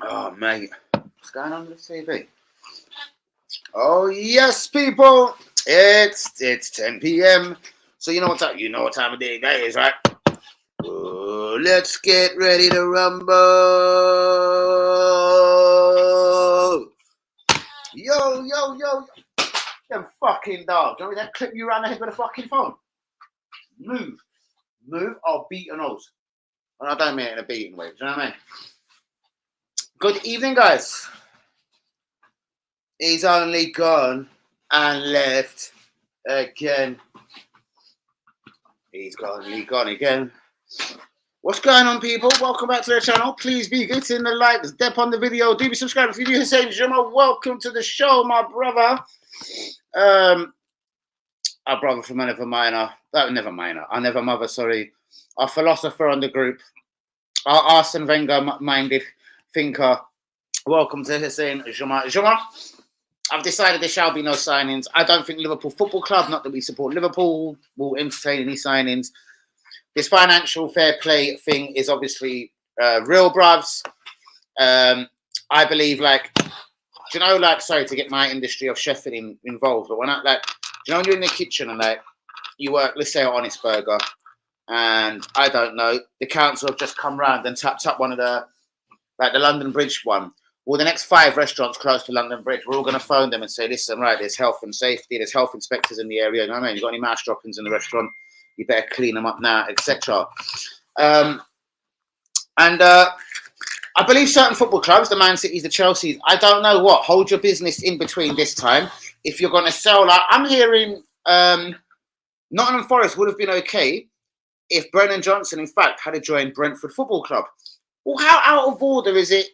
Oh, mate. What's going on with the TV? Oh, yes, people. It's 10 p.m. So you know what time of day that is, right? Let's get ready to rumble. Yo, yo, yo. Them fucking dogs. Do you remember that clip you ran the head with a fucking phone? Move. Move, I'll beat your nose. And I don't mean it in a beating way. Do you know what I mean? Good evening, guys. He's only gone and left again. He's gone again. What's going on, people? Welcome back to the channel. Please be hitting the like, step on the video. Do be subscribed if you're new. Hussein Juma, welcome to the show, my brother. Our brother from Never Minor. Never Minor. Our Never Mother, sorry. Our philosopher on the group. Our Arsene Wenger-minded thinker. Welcome to Hussein Juma. I've decided there shall be no signings. I don't think Liverpool Football Club, not that we support Liverpool, will entertain any signings. This financial fair play thing is obviously real, bruvs. I believe, sorry to get my industry of chefing involved, but when when you're in the kitchen and you work, let's say at Honest Burger, and I don't know, the council have just come round and tapped up one of the London Bridge one. Well, the next 5 restaurants close to London Bridge, we're all going to phone them and say, listen, right, there's health and safety, there's health inspectors in the area, you know what I mean? You've got any mouse droppings in the restaurant, you better clean them up now, etc. I believe certain football clubs, the Man Cities, the Chelseas, I don't know what, hold your business in between this time. If you're going to sell, I'm hearing Nottingham Forest would have been okay if Brennan Johnson, in fact, had joined Brentford Football Club. Well, how out of order is it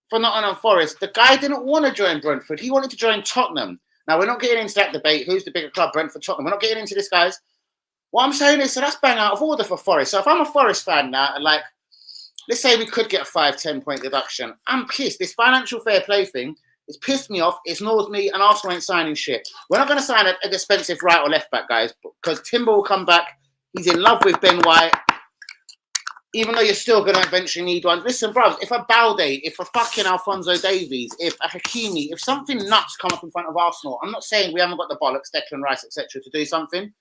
for Nottingham Forest? The guy didn't want to join Brentford. He wanted to join Tottenham. Now, we're not getting into that debate. Who's the bigger club, Brentford, Tottenham? We're not getting into this, guys. What I'm saying is, so that's bang out of order for Forest. So if I'm a Forest fan now, and let's say we could get a 5-10 point deduction, I'm pissed. This financial fair play thing, it's pissed me off. It annoys me, and Arsenal ain't signing shit. We're not going to sign an expensive right or left back, guys, because Timber will come back. He's in love with Ben White. Even though you're still going to eventually need one. Listen, bro, if a Balde, if a fucking Alphonso Davies, if a Hakimi, if something nuts come up in front of Arsenal, I'm not saying we haven't got the bollocks, Declan Rice, etc., to do something.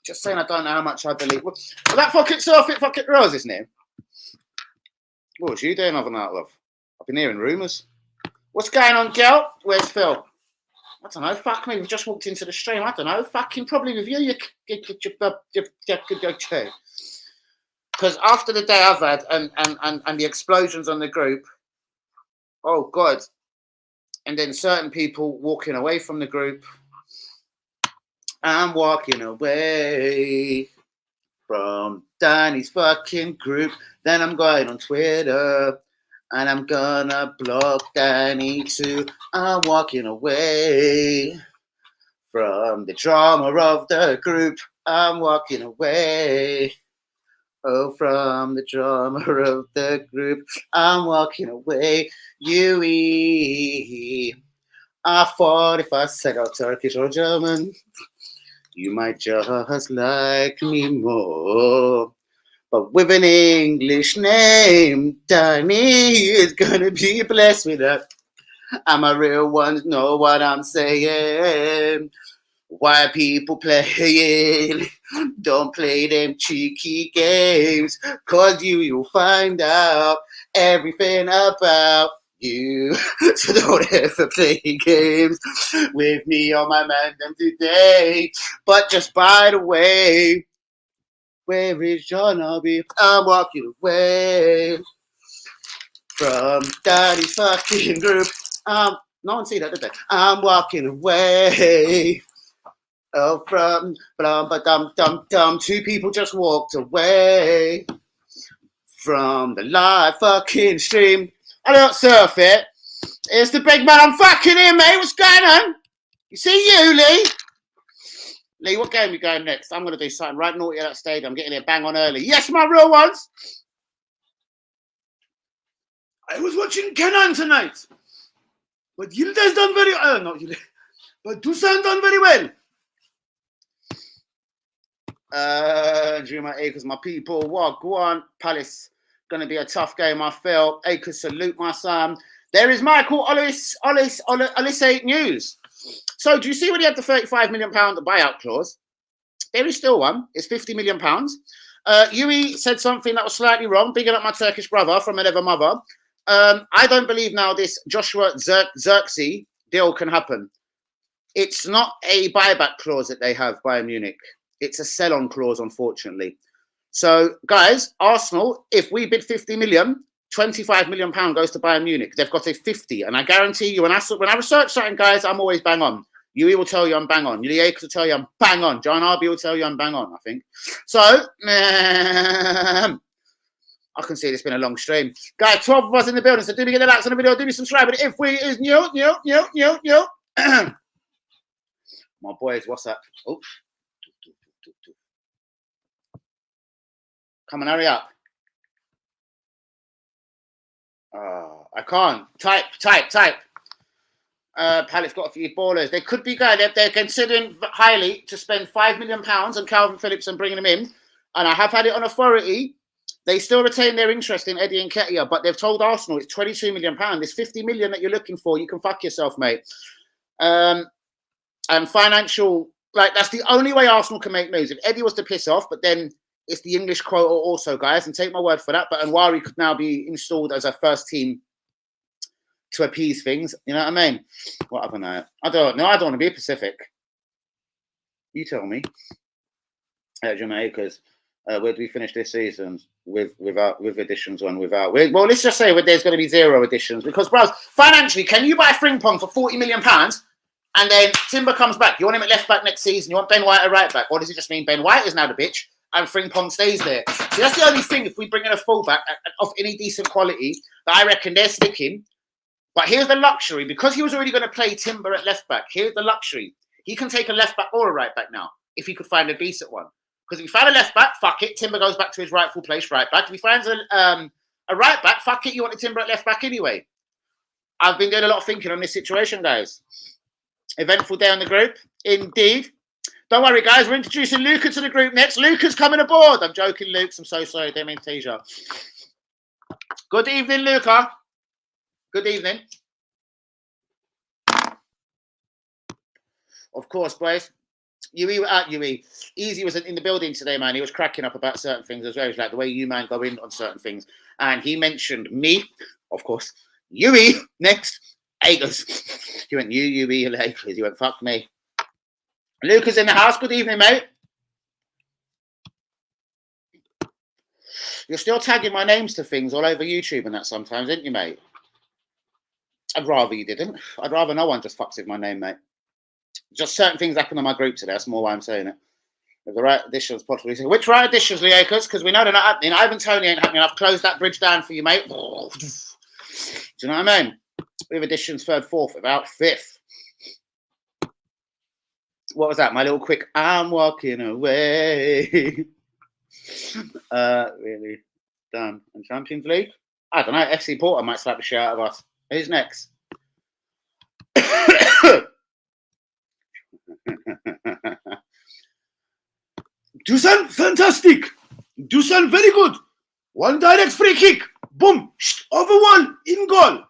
Just saying I don't know how much I believe. Well, that fucking Surfit fucking Rose, isn't it? What was you doing other night, love? I've been hearing rumours. What's going on, girl? Where's Phil? I don't know. Fuck me. We've just walked into the stream. I don't know. Fucking probably with you. Because after the day I've had and the explosions on the group, oh God. And then certain people walking away from the group. I'm walking away from Danny's fucking group. Then I'm going on Twitter and I'm gonna block Danny too. I'm walking away from the drama of the group. I'm walking away. Oh, from the drama of the group, I'm walking away. I thought if I said out Turkish or German, you might just like me more. But with an English name, Danny is gonna be blessed with that. I'm a real one, know what I'm saying. Why people playing? Don't play them cheeky games, cause you'll find out everything about you. So don't ever play games with me or my man them today. But just by the way, where is John? I'm walking away from Daddy's fucking group. No one see that, did they? I'm walking away. Oh, from dum. 2 people just walked away from the live fucking stream. I don't surf it. It's the big man. I'm fucking here, mate. What's going on? You see you, Lee? Lee, what game are we going next? I'm going to do something right naughty at that stadium. I'm getting here bang on early. Yes, my real ones. I was watching Kenan tonight. But Yildiz done very well. Not Yildiz. But Dusan done very well. Dream my acres, my people. What? Go on, Palace. Going to be a tough game, I feel. Acres, salute my son. There is Michael Olise news. So, do you see when he had the £35 million buyout clause? There is still one. It's £50 million. Yui said something that was slightly wrong. Bigging up my Turkish brother from another mother. I don't believe now this Joshua Zirkzee deal can happen. It's not a buyback clause that they have, Bayern Munich. It's a sell-on clause, unfortunately. So, guys, Arsenal, if we bid 50 million, £25 million goes to Bayern Munich. They've got a 50. And I guarantee you, when I research something, guys, I'm always bang on. Yui will tell you I'm bang on. Liakes will tell you I'm bang on. John Arby will tell you I'm bang on, I think. So, I can see it's been a long stream. Guys, 12 of us in the building, so do me get the likes on the video, do me subscribe. And if we is new. My boys, what's up? Oh. Come on, hurry up. I can't. Type. Palace got a few ballers. They could be good. They're considering highly to spend £5 million on Calvin Phillips and bringing him in. And I have had it on authority. They still retain their interest in Eddie Nketiah, but they've told Arsenal it's £22 million. This £50 million that you're looking for, you can fuck yourself, mate. And financial, like, that's the only way Arsenal can make moves. If Eddie was to piss off, but then it's the English quota also, guys, and take my word for that. But Anwari could now be installed as a first team to appease things. You know what I mean? Whatever, no. I don't want to be Pacific. You tell me. Jamaicans. Where do we finish this season with additions on without? Well, let's just say there's going to be 0 additions because, bros, financially, can you buy Frimpong for £40 million and then Timber comes back? You want him at left back next season? You want Ben White at right back? Or does it just mean Ben White is now the bitch and Frimpong stays there? So that's the only thing. If we bring in a fullback of any decent quality, that I reckon they're sticking. But here's the luxury because he was already going to play Timber at left back. Here's the luxury: he can take a left back or a right back now if he could find a decent one. Because if he found a left back, fuck it, Timber goes back to his rightful place, right back. If he finds a right back, fuck it, you want the Timber at left back anyway. I've been doing a lot of thinking on this situation, guys. Eventful day on the group, indeed. Don't worry, guys, we're introducing Luca to the group next. Luca's coming aboard. I'm joking, Luke. I'm so sorry, don't mean Tasia. Good evening, Luca. Good evening. Of course, boys. Yui. Easy was in the building today, man. He was cracking up about certain things as well. It's like the way you, man, go in on certain things. And he mentioned me, of course. Yui, next. Agers. He went, Yui, Lakers. He went, fuck me. Luca's in the house. Good evening, mate. You're still tagging my names to things all over YouTube and that sometimes, aren't you, mate? I'd rather you didn't. I'd rather no one just fucks with my name, mate. Just certain things happen on my group today. That's more why I'm saying it. If the right additions, possibly. Which right additions, Leakers? Because we know they're not happening. Ivan Tony ain't happening. I've closed that bridge down for you, mate. Do you know what I mean? We have additions 3rd, 4th, about 5th. What was that? My little quick, I'm walking away. Really done. And Champions League? I don't know. FC Porto might slap the shit out of us. Who's next? Dusan, fantastic. Dusan, very good. One direct free kick. Boom. Over one. In goal.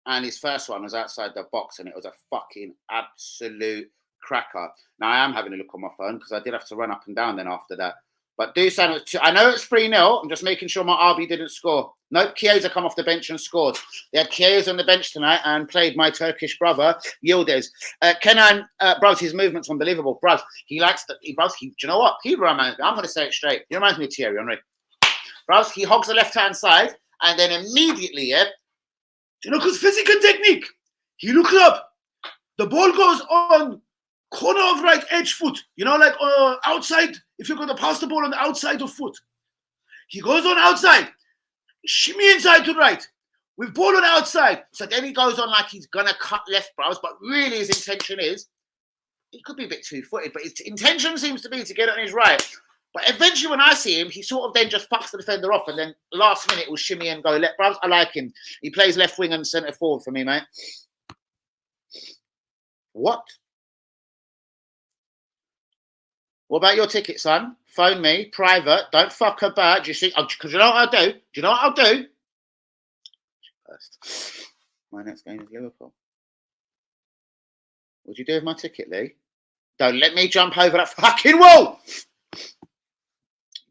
And his first one was outside the box and it was a fucking absolute cracker. Now, I am having a look on my phone because I did have to run up and down then after that. But Dusan, I know it's 3-0. I'm just making sure my RB didn't score. Nope, Chiesa come off the bench and scored. They had Chiesa on the bench tonight and played my Turkish brother, Yildiz. Kenan, bros, his movement's unbelievable. Bros, he likes do you know what? He reminds me, I'm going to say it straight. He reminds me of Thierry Henry. Bros, he hogs the left-hand side and then immediately, do you know, because physical technique, he looks up. The ball goes on corner of right edge foot. You know, like outside, if you're going to pass the ball on the outside of foot. He goes on outside. Shimmy inside to right with ball on the outside. So then he goes on like he's gonna cut left, bros. But really, his intention is he could be a bit two-footed, but his intention seems to be to get it on his right. But eventually, when I see him, he sort of then just fucks the defender off, and then last minute will shimmy and go left, bros. I like him. He plays left wing and centre forward for me, mate. What? What about your ticket, son? Phone me, private. Don't fuck about. Do you see? Because you know what I'll do? Do you know what I'll do? First, my next game is Liverpool. What'd you do with my ticket, Lee? Don't let me jump over that fucking wall!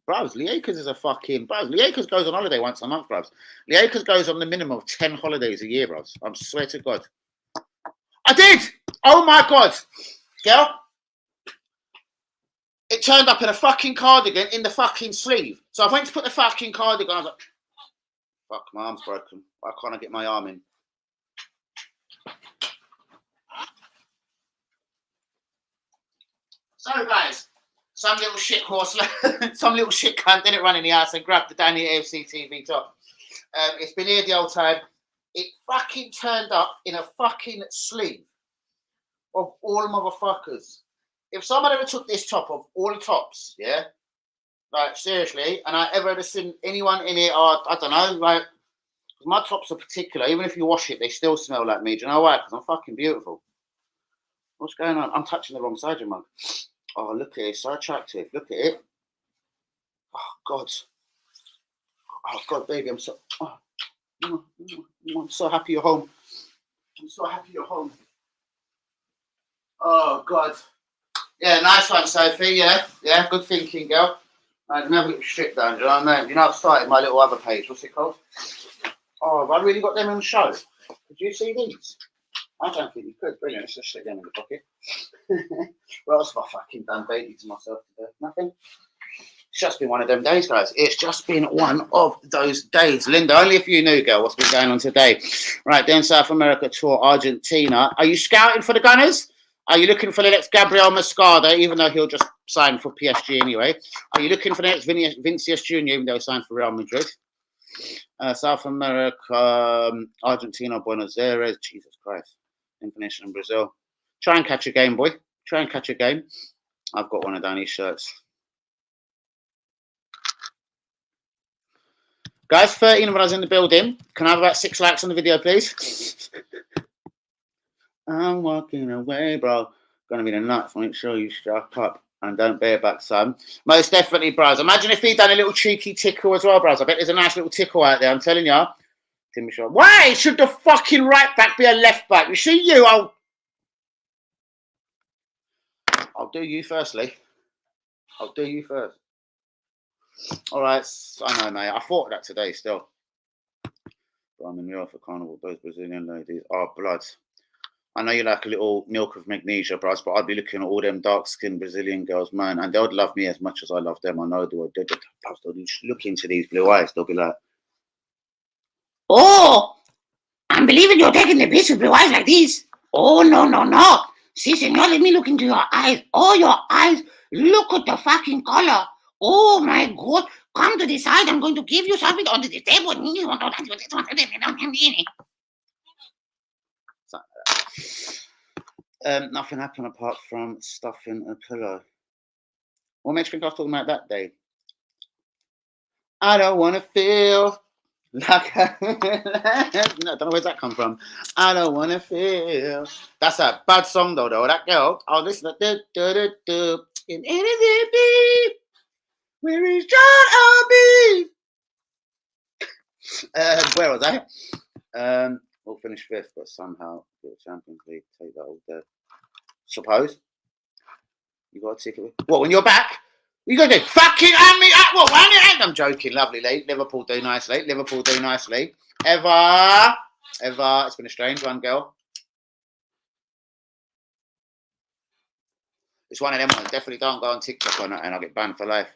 Bros, Lee Akers is a fucking... Bros, Lee Akers goes on holiday once a month, bros. Lee Akers goes on the minimum of 10 holidays a year, bros. I swear to God. I did! Oh my God! Girl? It turned up in a fucking cardigan in the fucking sleeve. So I went to put the fucking cardigan on. I was like, fuck, my arm's broken. Why can't I get my arm in? So, guys, some little shit horse, some little shit cunt didn't run in the house and grabbed the Danny AFC TV top. It's been here the whole time. It fucking turned up in a fucking sleeve of all motherfuckers. If someone ever took this top of all the tops, yeah, like seriously, and I ever seen anyone in it, or I don't know, like, my tops are particular. Even if you wash it, they still smell like me. Do you know why? Because I'm fucking beautiful. What's going on? I'm touching the wrong side, you mug. Oh, look at it. It's so attractive. Look at it. Oh, God. Oh, God, baby. I'm so... Oh, I'm so happy you're home. I'm so happy you're home. Oh, God. Yeah, nice one, Sophie. Yeah, yeah, good thinking, girl. I can have a little strip down, do you know what I mean? You know, I've started my little other page. What's it called? Oh, have I really got them on the show? Did you see these? I don't think you could. Brilliant. Let's just stick them in the pocket. What else have I fucking done baby to myself today? Nothing. It's just been one of them days, guys. It's just been one of those days. Linda, only if you knew, girl, what's been going on today. Right, then South America tour, Argentina. Are you scouting for the Gunners? Are you looking for the next Gabriel Moscada, even though he'll just sign for PSG anyway? Are you looking for the next Vinicius Jr., even though he signed for Real Madrid? South America, Argentina, Buenos Aires. Jesus Christ. International Brazil. Try and catch a game, boy. Try and catch a game. I've got one of Danny's shirts. Guys, 13 of us in the building. Can I have about 6 likes on the video, please? I'm walking away, bro. Gonna be the nuts. Make sure you strap up and don't bear back, son. Most definitely, bros. Imagine if he'd done a little cheeky tickle as well, bros. I bet there's a nice little tickle out there. I'm telling you. Timmy Shaw. Why should the fucking right back be a left back? You see you, I'll do you firstly. I'll do you first. All right, I know, mate. I thought of that today still. But I'm in New York for Carnival. Those Brazilian ladies are blood. I know you like a little milk of magnesia, bros, but I'd be looking at all them dark-skinned Brazilian girls, man, and they'd love me as much as I love them. I know they'll look into these blue eyes. They'll be like, oh, I'm believing you're taking the piss with blue eyes like this. Oh, no, no, no. See, senor, let me look into your eyes. Oh, your eyes. Look at the fucking color. Oh, my God. Come to the side. I'm going to give you something onto the table. Nothing happened apart from stuffing a pillow. What makes you think I was talking about that day? I don't want to feel like I don't know where's that come from. I don't want to feel. That's a bad song though. That girl. Oh, listen to in anything. Where is John O.B.? Where was I? We'll finish 5th, but somehow get the Champions League. Take that all day. Suppose you got a ticket. What, when you're back? You got to do fucking me. What? I'm joking. Lovely, Lee. Liverpool do nicely. Liverpool do nicely. Eva. It's been a strange one, girl. It's one of them ones. Definitely don't go on TikTok on it, and I'll get banned for life.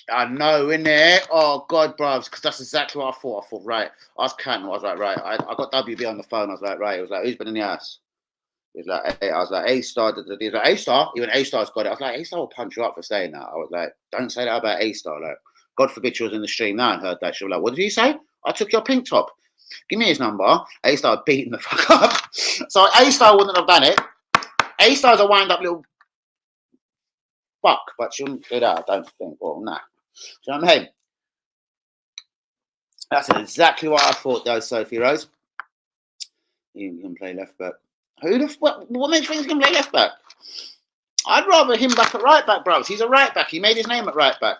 I know, innit? Oh, God, bruv. Because that's exactly what I thought. I thought, right. I was counting. I was like, right. I got WB on the phone. I was like, right. It was like, who's been in the ass? He was like, I was like, A-Star. He was like, A-Star? Even A-Star's got it. I was like, A-Star will punch you up for saying that. I was like, don't say that about A-Star. Like, God forbid she was in the stream now and heard that. She was like, what did he say? I took your pink top. Give me his number. A-Star beating the fuck up. So A-Star wouldn't have done it. A-Star's a wind-up little fuck, but she wouldn't do that, I don't think. Well, nah. Do you know what I mean? That's exactly what I thought, though, Sophie Rose. You can play left back. What makes you think you can play left back? I'd rather him back at right back, bro. He's a right back. He made his name at right back.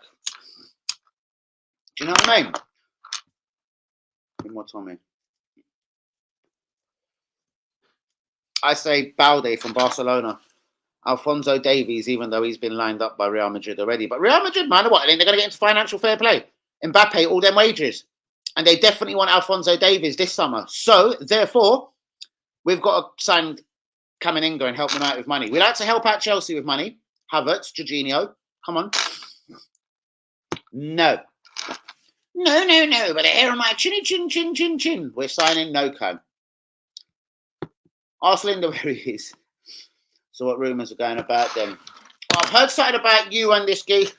Do you know what I mean? One more Tommy. I say Balde from Barcelona. Alphonso Davies, even though he's been lined up by Real Madrid already. But Real Madrid, man, what? I think they're going to get into financial fair play. Mbappe, all them wages. And they definitely want Alphonso Davies this summer. So, therefore, we've got to sign Camavinga and help them out with money. We like to help out Chelsea with money. Havertz, Jorginho, come on. No. No. But the hair on my chin. We're signing no-co. Ask Linda where he is. So what rumours are going about them? Well, I've heard something about you and this geek.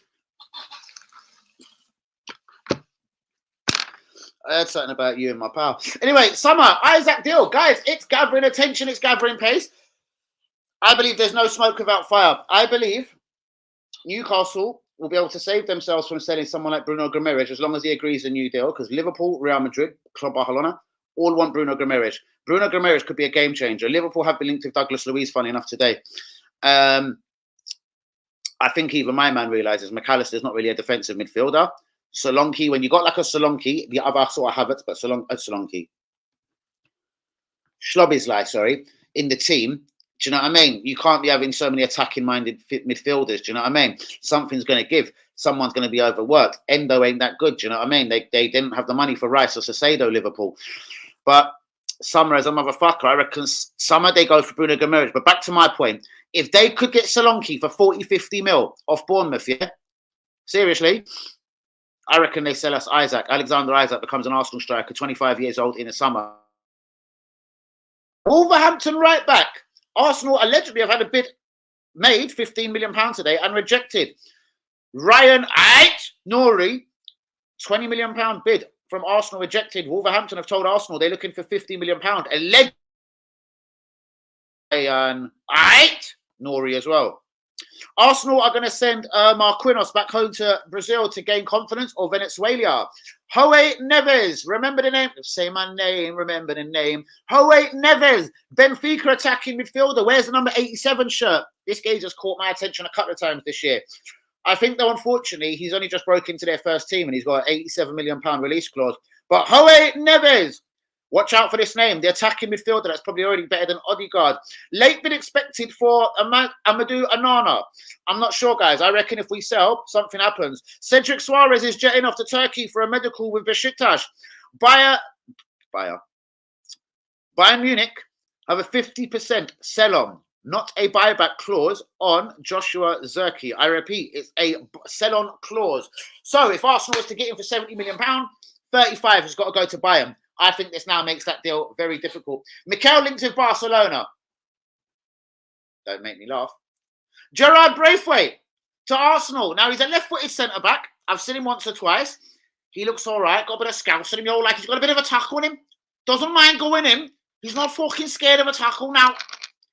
I heard something about you and my pal. Anyway, summer, Isaac deal. Guys, it's gathering attention. It's gathering pace. I believe there's no smoke without fire. I believe Newcastle will be able to save themselves from selling someone like Bruno Guimaraes as long as he agrees a new deal, because Liverpool, Real Madrid, Club Barcelona, all want Bruno Guimaraes. Bruno Guimaraes could be a game changer. Liverpool have been linked with Douglas Luiz, funny enough, today. I think even my man realises McAllister's not really a defensive midfielder. Solanke, when you got like a Solanke, the other sort of Havertz, but Solanke. Schlobisly, sorry, in the team. Do you know what I mean? You can't be having so many attacking-minded midfielders. Do you know what I mean? Something's going to give. Someone's going to be overworked. Endo ain't that good. Do you know what I mean? They didn't have the money for Rice or Saicedo, Liverpool. But Summer as a motherfucker, I reckon Summer they go for Bruno Guimaraes. But back to my point, if they could get Solanke for 40, 50 mil off Bournemouth, yeah? Seriously, I reckon they sell us Isaac. Alexander Isaac becomes an Arsenal striker, 25 years old in the summer. Wolverhampton right back. Arsenal allegedly have had a bid made, £15 million today, and rejected. Ryan Nori, £20 million bid from Arsenal rejected. Wolverhampton have told Arsenal they're looking for £50 million. Allegedly, Nori as well. Arsenal are going to send Marquinhos back home to Brazil to gain confidence, or Venezuela. Joe Neves, remember the name? Say my name, remember the name. Joe Neves, Benfica attacking midfielder. Where's the number 87 shirt? This guy just caught my attention a couple of times this year. I think, though, unfortunately, he's only just broke into their first team and he's got an £87 million release clause. But Joe Neves, watch out for this name. The attacking midfielder, that's probably already better than Odegaard. Late been expected for Amadou Onana. I'm not sure, guys. I reckon if we sell, something happens. Cedric Suarez is jetting off to Turkey for a medical with Besiktas. Bayern Munich have a 50% sell-on, not a buyback clause on Joshua Zirkzee. I repeat, it's a sell-on clause. So if Arsenal was to get him for £70 million, 35 has got to go to Bayern. I think this now makes that deal very difficult. Mikel linked with Barcelona. Don't make me laugh. Gerard Braithwaite to Arsenal. Now, he's a left-footed centre-back. I've seen him once or twice. He looks all right. Got a bit of scouts in him. Like he's got a bit of a tackle on him. Doesn't mind going in. He's not fucking scared of a tackle. Now,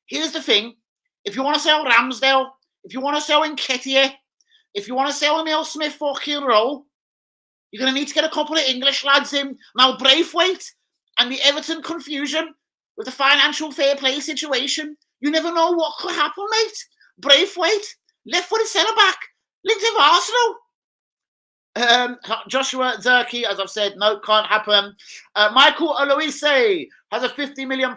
here's the thing. If you want to sell Ramsdale, if you want to sell Nketiah, if you want to sell Emil Smith fucking roll, you're going to need to get a couple of English lads in. Now, Braithwaite and the Everton confusion with the financial fair play situation, you never know what could happen, mate. Braithwaite, left-footed centre-back, linked with Arsenal. Joshua Zirkzee, as I've said, no, can't happen. Michael Aloise has a £50 million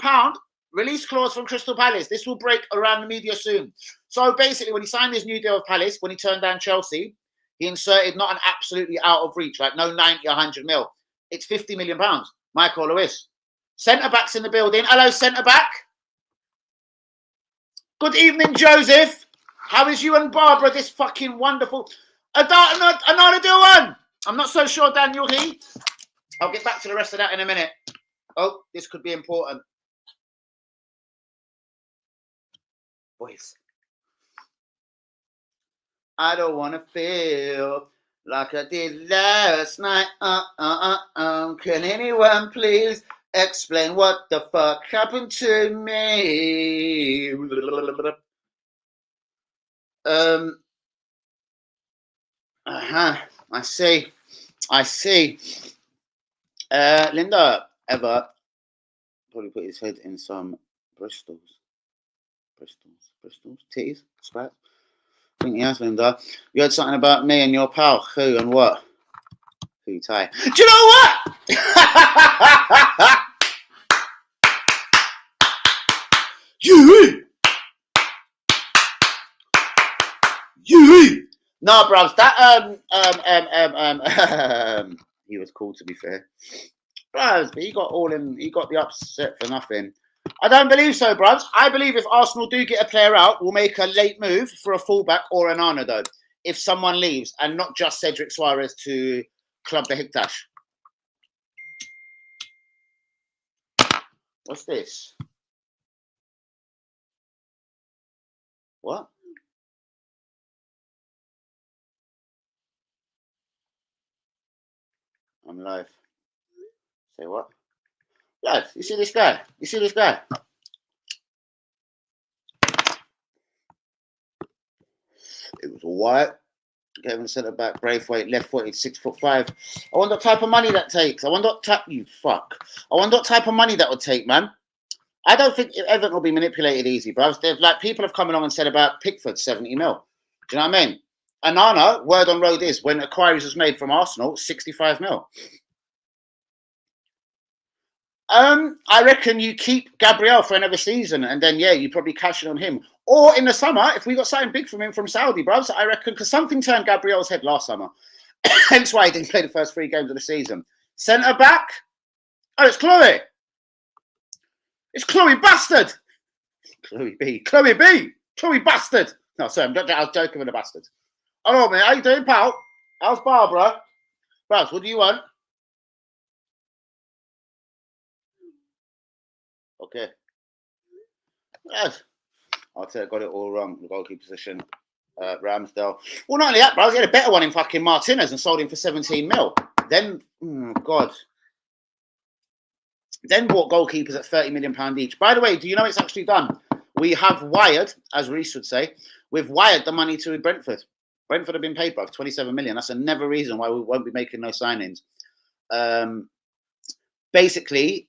release clause from Crystal Palace. This will break around the media soon. So basically, when he signed his new deal with Palace, when he turned down Chelsea, he inserted not an absolutely out of reach, like no 90 or 100 mil. It's £50 million. Michael Lewis. Centre-backs in the building. Hello, centre-back. Good evening, Joseph. How is you and Barbara this fucking wonderful... Another do one. I'm not so sure, Daniel He. I'll get back to the rest of that in a minute. Oh, this could be important. Boys. I don't want to feel like I did last night. Can anyone please explain what the fuck happened to me? I see. Linda ever probably put his head in some Bristols, titties, scraps. I think he has, Linda. You heard something about me and your pal. Who and what? Who, Ty? Do you know what? You! No, bruv, that he was cool, to be fair. Bruv, but he got the upset for nothing. I don't believe so, bruv. I believe if Arsenal do get a player out, we'll make a late move for a fullback or an Arna, though, if someone leaves, and not just Cedric Suarez to club the Hiktash. What's this? What? I'm live. Say what? Lads, you see this guy? You see this guy? It was white. Kevin centre back, Braithwaite, left footed, 6'5". I wonder what type of money that takes. I wonder what type of money that would take, man. I don't think Everton will be manipulated easy, bro. Like, people have come along and said about Pickford, 70 mil. Do you know what I mean? Anana, word on road is, when inquiries was made from Arsenal, 65 mil. I reckon you keep Gabriel for another season, and then you probably cash in on him. Or in the summer, if we got something big from him from Saudi, bro. So I reckon, because something turned Gabriel's head last summer, hence why he didn't play the first 3 games of the season. Centre back. Oh, it's Chloe. It's Chloe Bastard. Chloe B. Chloe Bastard. No, sorry, I was joking with the bastard. Hello, man. How you doing, pal? How's Barbara? Bros, what do you want? Okay. Yes. I'll tell you, got it all wrong. The goalkeeper position, Ramsdale. Well, not only that, bro, he had a better one in fucking Martinez and sold him for 17 mil. Then, God. Then bought goalkeepers at £30 million each. By the way, do you know it's actually done? We have wired, as Reece would say, we've wired the money to Brentford. Brentford have been paid, bro, 27 million. That's another reason why we won't be making no signings. Basically,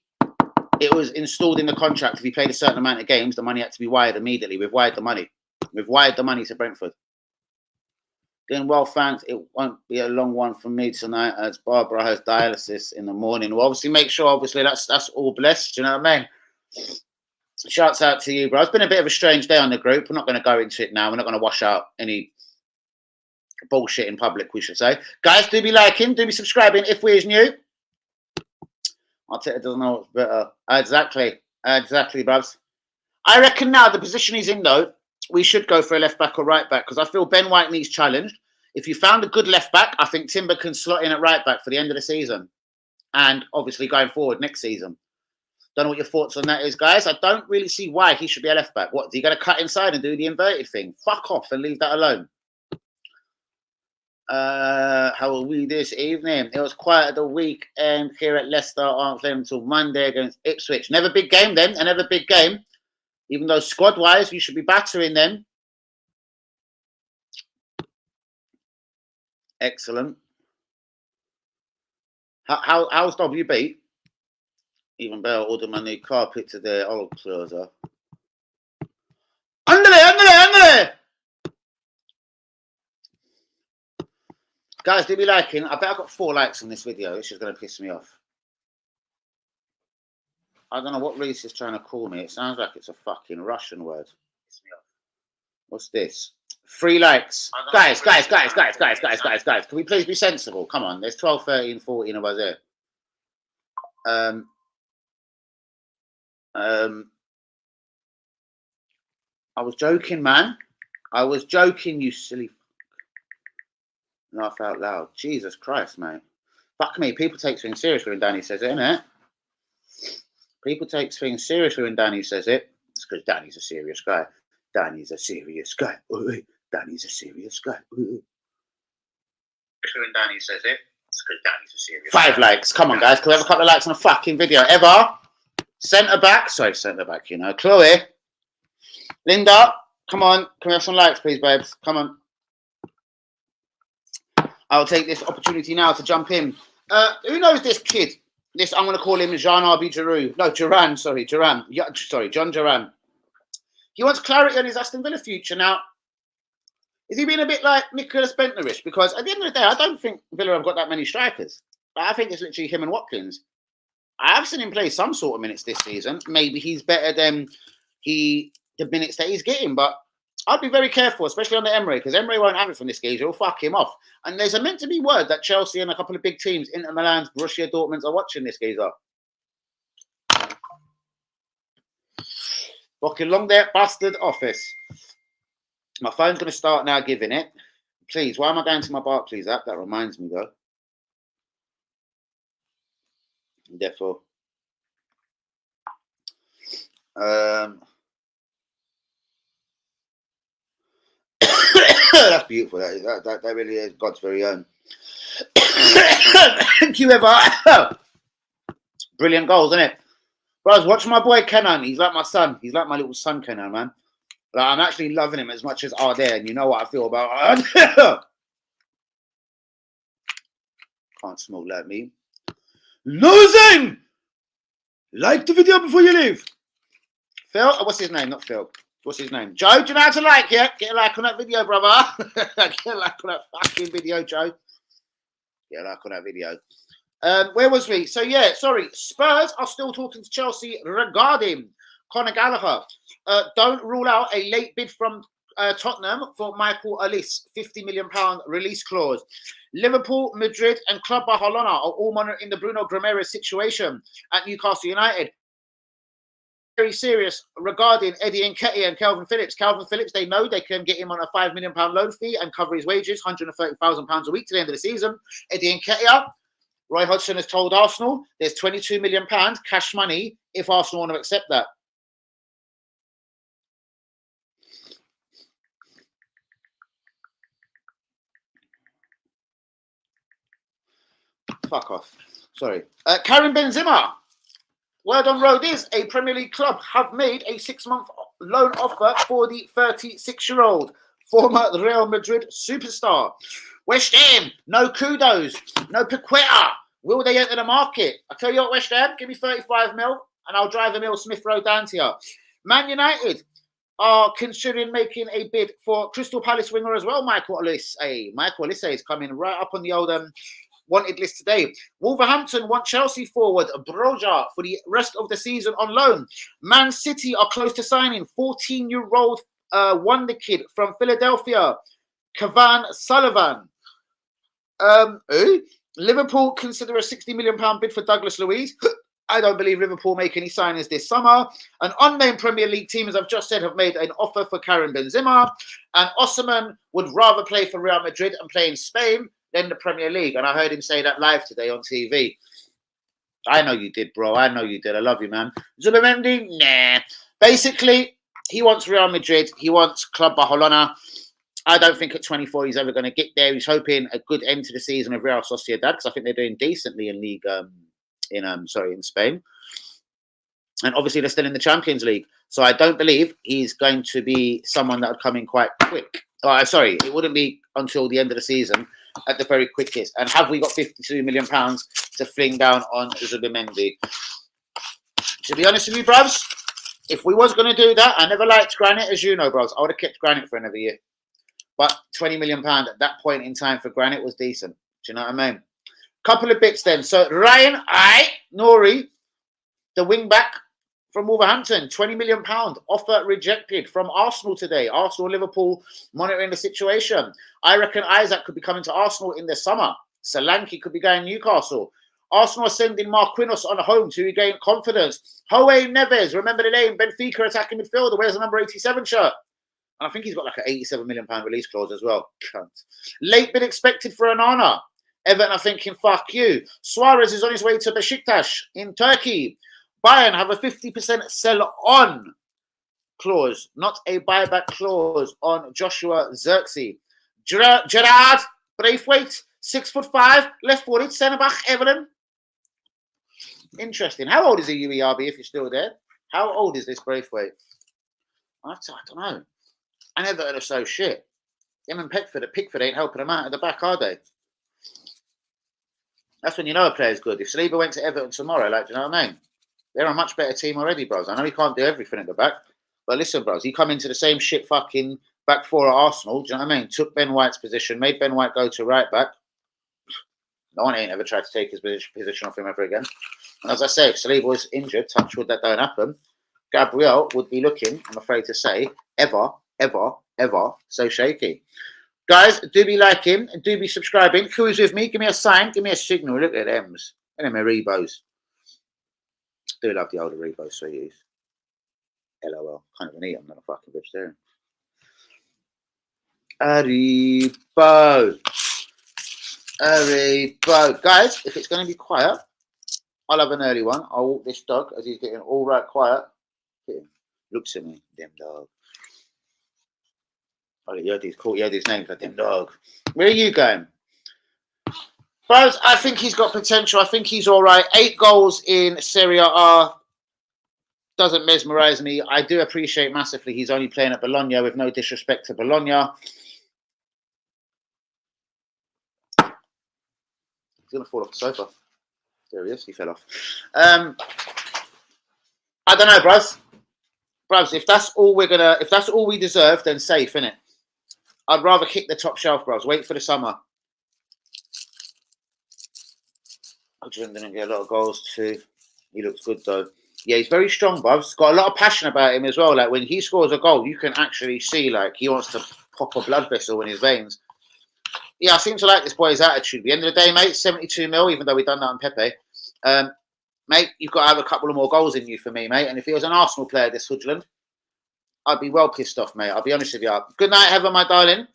it was installed in the contract. If you played a certain amount of games, the money had to be wired immediately. We've wired the money. We've wired the money to Brentford. Doing well, thanks. It won't be a long one for me tonight, as Barbara has dialysis in the morning. We'll obviously make sure, obviously, that's all blessed. You know what I mean? Shouts out to you, bro. It's been a bit of a strange day on the group. We're not going to go into it now. We're not going to wash out any bullshit in public, we should say. Guys, do be liking, do be subscribing if we're new. Arteta doesn't know what's better. Exactly, bruvs. I reckon now the position he's in, though, we should go for a left back or right back, because I feel Ben White needs challenged. If you found a good left back, I think Timber can slot in at right back for the end of the season, and obviously going forward next season. Don't know what your thoughts on that is, guys. I don't really see why he should be a left back. What, do you got to cut inside and do the inverted thing? Fuck off and leave that alone. How are we this evening? It was quiet at the weekend here at Leicester. Aren't playing until Monday against Ipswich. Never big game then. Another big game. Even though squad-wise, we should be battering them. Excellent. How's WB? Even better, order my new carpet today. Old closer. Under! Guys, do be liking. I bet I got 4 likes on this video. It's just going to piss me off. I don't know what Reece is trying to call me. It sounds like it's a fucking Russian word. Piss me off. What's this? 3 likes. Guys. Can we please be sensible? Come on. There's 12, 13, 14 of us here. I was joking, man. I was joking, you silly. Laugh out loud. Jesus Christ, mate. Fuck me. People take things seriously when Danny says it, innit? People take things seriously when Danny says it. It's because Danny's a serious guy. Danny's a serious guy. Danny's a serious guy. When Danny says it, it's because Danny's a serious guy. 5 likes. Come on, guys. Can we have a couple of likes on a fucking video? Ever? Centre back. Sorry, centre back, you know. Chloe. Linda. Come on. Can we have some likes, please, babes? Come on. I'll take this opportunity now to jump in. Who knows this kid? This, I'm going to call him Jean Arby Giroud. No, Duran, sorry, Duran. Yeah, sorry, John Duran. He wants clarity on his Aston Villa future. Now, Is he being a bit like Nicholas Bentnerish? Because at the end of the day, I don't think Villa have got that many strikers. I think it's literally him and Watkins. I have seen him play some sort of minutes this season. Maybe he's better than the minutes that he's getting, but I'd be very careful, especially on the Emery, because Emery won't have it from this geezer. He'll fuck him off. And there's a meant to be word that Chelsea and a couple of big teams, Inter Milan, Borussia Dortmund, are watching this geezer. Walking along that bastard office. My phone's going to start now giving it. Please, why am I going to my Barclays app? That reminds me, though. Therefore, that's beautiful. That really is God's very own. Thank you, ever. Brilliant goals, isn't it? Bros, watch my boy Kenan. He's like my son. He's like my little son, Kenan, man. Like, I'm actually loving him as much as Adair, and you know what I feel about Can't smoke like me. Losing! Like the video before you leave. Phil? Oh, what's his name? Not Phil. What's his name? Joe, do you know how to like it? Get a like on that video, brother. Get a like on that fucking video, Joe. Get a like on that video. Where was we? So, yeah, sorry. Spurs are still talking to Chelsea regarding Conor Gallagher. Don't rule out a late bid from Tottenham for Michael Olise, £50 million release clause. Liverpool, Madrid, and Club Barcelona are all monitoring the Bruno Guimaraes situation at Newcastle United. Very serious regarding Eddie Nketiah and Calvin Phillips. Calvin Phillips, they know they can get him on a £5 million loan fee and cover his wages, £130,000 a week to the end of the season. Eddie Nketiah, Roy Hodgson has told Arsenal there's £22 million cash money if Arsenal want to accept that. Fuck off. Sorry. Karim Benzima. Word on road is a Premier League club have made a 6-month loan offer for the 36-year-old former Real Madrid superstar. West Ham, no kudos, no Paqueta. Will they enter the market? I tell you what, West Ham, give me 35 mil and I'll drive a Smith Road down to you. Man United are considering making a bid for Crystal Palace winger as well, Michael Olise. Hey, Michael Olise is coming right up on the old wanted list today. Wolverhampton want Chelsea forward Broja for the rest of the season on loan. Man City are close to signing 14-year-old wonder kid from Philadelphia, Kavan Sullivan. Liverpool consider a £60 million bid for Douglas Luiz. I don't believe Liverpool make any signings this summer. An unnamed Premier League team, as I've just said, have made an offer for Karim Benzima. And Osimhen would rather play for Real Madrid and play in Spain than the Premier League. And I heard him say that live today on TV. I know you did, bro. I know you did. I love you, man. Zubimendi? Nah. Basically, he wants Real Madrid. He wants Club Barcelona. I don't think at 24 he's ever going to get there. He's hoping a good end to the season of Real Sociedad because I think they're doing decently in League, in Spain. And obviously they're still in the Champions League. So I don't believe he's going to be someone that would come in quite quick. It wouldn't be until the end of the season at the very quickest. And have we got £52 million to fling down on Zubimendi? To be honest with you, bros, if we was going to do that, I never liked Granit, as you know, bros. I would have kept Granit for another year. But £20 million at that point in time for Granit was decent. Do you know what I mean? Couple of bits then. So Ryan Nori, the wing back from Wolverhampton, £20 million offer rejected from Arsenal today. Arsenal, Liverpool monitoring the situation. I reckon Isaac could be coming to Arsenal in the summer. Solanke could be going Newcastle. Arsenal are sending Marquinhos on home to regain confidence. Joe Neves, remember the name, Benfica attacking midfielder, wears the number 87 shirt. And I think he's got like an £87 million release clause as well. Cunt. Late bid expected for Onana. Everton are thinking, fuck you. Suarez is on his way to Besiktas in Turkey. Bayern have a 50% sell-on clause, not a buyback clause on Joshua Zirkzee. Gerard Braithwaite, 6'5", left-footed, centre-back, Everton. Interesting. How old is he, UERB, if you're still there? How old is this Braithwaite? I don't know. And Everton are so shit. Him and Pickford ain't helping them out at the back, are they? That's when you know a player's good. If Saliba went to Everton tomorrow, do you know what I mean? They're a much better team already, bros. I know he can't do everything at the back. But listen, bros, he come into the same shit fucking back four at Arsenal. Do you know what I mean? Took Ben White's position, made Ben White go to right back. No one ain't ever tried to take his position off him ever again. And as I say, if Saliba was injured, touch wood, that don't happen, Gabriel would be looking, I'm afraid to say, ever so shaky. Guys, do be liking, do be subscribing. Who is with me? Give me a sign, give me a signal. Look at them. And them Arebos. Do love the older Arebos, so use. LOL. Can't even eat them, I'm not a fucking vegetarian. Aribo. Guys, if it's going to be quiet, I'll have an early one. I'll walk this dog as he's getting all right quiet. Looks at me, damn dog. Oh, you heard his name, like damn dog. Where are you going? Bros, I think he's got potential. I think he's all right. 8 goals in Serie A doesn't mesmerise me. I do appreciate massively he's only playing at Bologna, with no disrespect to Bologna. He's going to fall off the sofa. There he is. He fell off. I don't know, bros. Bros, if that's all we deserve, then safe, innit? I'd rather kick the top shelf, bros. Wait for the summer. Hodgson didn't get a lot of goals too. He looks good though. Yeah, he's very strong, bros. He's got a lot of passion about him as well. Like when he scores a goal, you can actually see like he wants to pop a blood vessel in his veins. Yeah, I seem to like this boy's attitude. At the end of the day, mate, 72 mil, even though we've done that on Pepe. Mate, you've got to have a couple of more goals in you for me, mate. And if he was an Arsenal player, this Hodgson, I'd be well pissed off, mate. I'll be honest with you. Good night, Heather, my darling.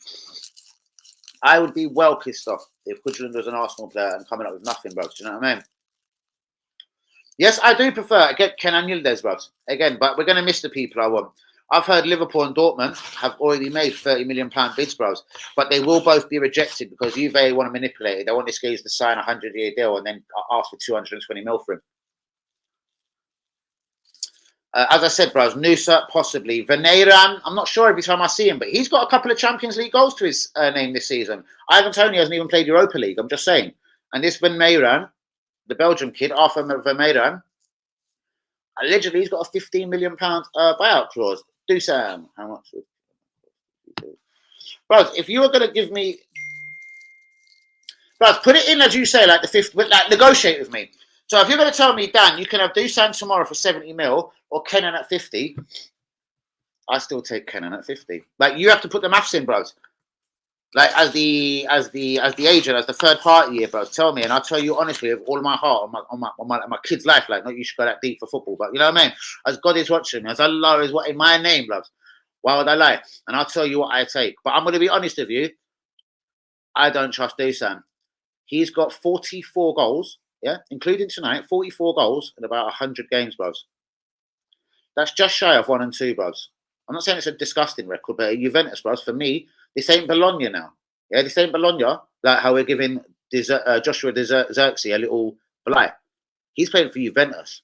I would be well pissed off if Hodgson was an Arsenal player and coming up with nothing, bro. Do you know what I mean? Yes, I do prefer, again, Kenan Yildiz, bro. Again, but we're going to miss the people I want. I've heard Liverpool and Dortmund have already made £30 million bids, bros. But they will both be rejected because Juve want to manipulate it. They want this guy to sign a 100-year deal and then ask for 220 mil for him. As I said, bros, Nusa, possibly. Veneran, I'm not sure every time I see him, but he's got a couple of Champions League goals to his name this season. Ivan Toney hasn't even played Europa League, I'm just saying. And this Veneran, the Belgian kid, Arthur Veneran, allegedly he's got a £15 million buyout clause. Do Sam, how much? Bros, if you were going to give me... Bros, put it in as you say, like the fifth, like negotiate with me. So if you're going to tell me, Dan, you can have Dusan tomorrow for 70 mil or Kenan at 50, I still take Kenan at 50. Like you have to put the maths in, bros. Like as the agent, as the third party here, bros. Tell me, and I'll tell you honestly, with all of my heart, on my kid's life, like not you should go that deep for football, but you know what I mean. As God is watching me, as Allah is what in my name, bros. Why would I lie? And I'll tell you what I take. But I'm going to be honest with you. I don't trust Dusan. He's got 44 goals. Yeah, including tonight, 44 goals in about 100 games, bros. That's just shy of 1 and 2, bros. I'm not saying it's a disgusting record, but Juventus, bros, for me, this ain't Bologna now. Yeah, this ain't Bologna, like how we're giving Joshua Zirkzee a little blight. He's playing for Juventus.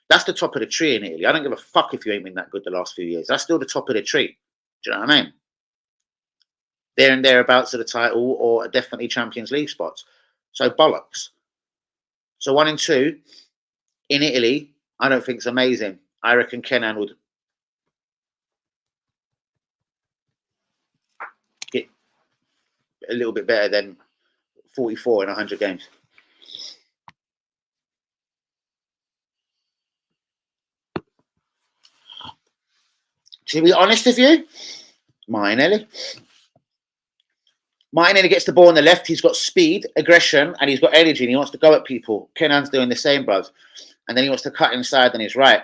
That's the top of the tree in Italy. I don't give a fuck if you ain't been that good the last few years. That's still the top of the tree. Do you know what I mean? There and thereabouts of the title or definitely Champions League spots. So bollocks. So 1 and 2 in Italy, I don't think it's amazing. I reckon Kenan would get a little bit better than 44 in 100 games. To be honest with you, Martinelli gets the ball on the left. He's got speed, aggression, and he's got energy, and he wants to go at people. Kenan's doing the same, bros. And then he wants to cut inside and he's right.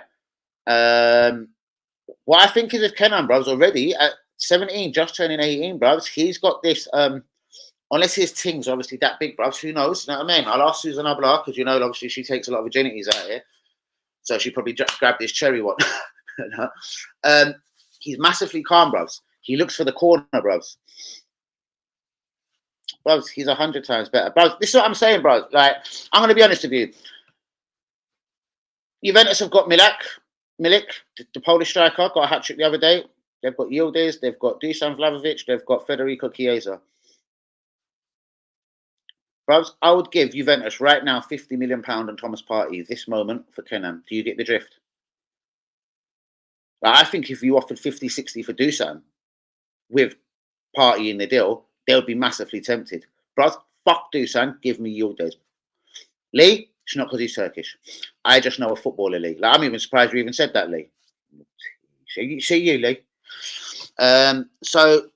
What I think is with Kenan, bros, already at 17, just turning 18, bros, he's got this, unless his thing's obviously that big, bros, who knows? You know what I mean? I'll ask Susan Abla, because you know, obviously, she takes a lot of virginities out here. So she probably grabbed this cherry one. He's massively calm, bros. He looks for the corner, bros. Bros, he's 100 times better. Bros, this is what I'm saying, bros. Like, I'm going to be honest with you. Juventus have got Milik, the Polish striker, got a hat-trick the other day. They've got Yildiz, they've got Dusan Vlahovic, they've got Federico Chiesa. Bros, I would give Juventus right now £50 million on Thomas Partey this moment for Kenan. Do you get the drift? Like, I think if you offered 50, 60 for Dusan, with party in the deal, they'll be massively tempted. Bros, fuck Dusan, give me Yildiz. Lee, it's not because he's Turkish. I just know a footballer, Lee. Like, I'm even surprised you even said that, Lee. See you, Lee. So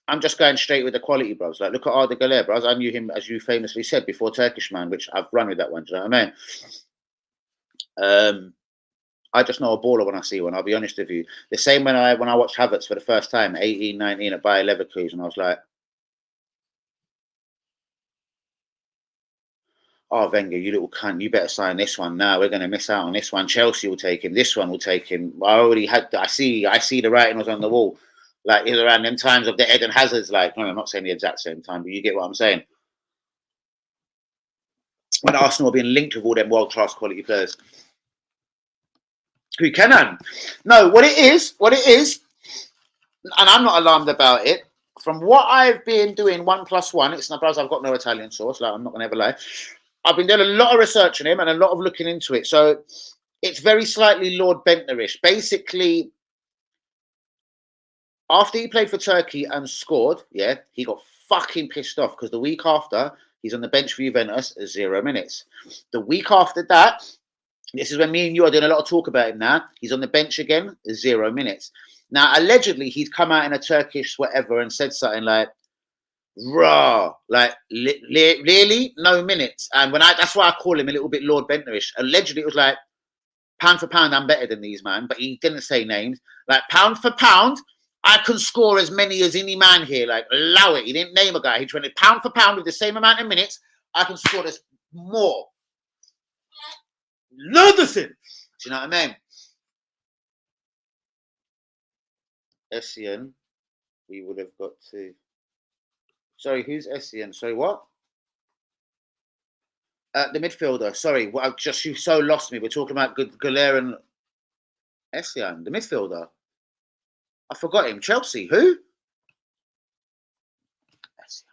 I'm just going straight with the quality, bros. Like, look at Arda Güler, bros. I knew him, as you famously said, before Turkish Man, which I've run with that one. Do you know what I mean? I just know a baller when I see one. I'll be honest with you. The same when I watched Havertz for the first time, 18, 19 at Bayer Leverkusen, I was like, oh, Wenger, you little cunt, you better sign this one now. We're going to miss out on this one. Chelsea will take him. This one will take him. I see the writing was on the wall. Like, it was around them times of the Eden Hazards. Like, no, I'm not saying the exact same time, but you get what I'm saying. When Arsenal were being linked with all them world-class quality players. Who can? No, what it is, and I'm not alarmed about it. From what I've been doing, 1+1, it's not because I've got no Italian sauce. Like, I'm not gonna ever lie. I've been doing a lot of research on him and a lot of looking into it. So it's very slightly Lord Bentnerish. Basically, after he played for Turkey and scored, yeah, he got fucking pissed off because the week after he's on the bench for Juventus, 0 minutes. The week after that, this is when me and you are doing a lot of talk about him now. He's on the bench again, 0 minutes. Now, allegedly, he's come out in a Turkish whatever and said something like, raw, like, really? No minutes. And that's why I call him a little bit Lord Bentnerish. Allegedly, it was like, pound for pound, I'm better than these, man. But he didn't say names. Like, pound for pound, I can score as many as any man here. Like, allow it. He didn't name a guy. He went pound for pound with the same amount of minutes. I can score this more. Nothing. Do you know what I mean? Essien, we would have got to. Sorry, who's Essien? Sorry, what? The midfielder. Sorry, you so lost me. We're talking about Güler and Essien, the midfielder. I forgot him. Chelsea. Who? Essien.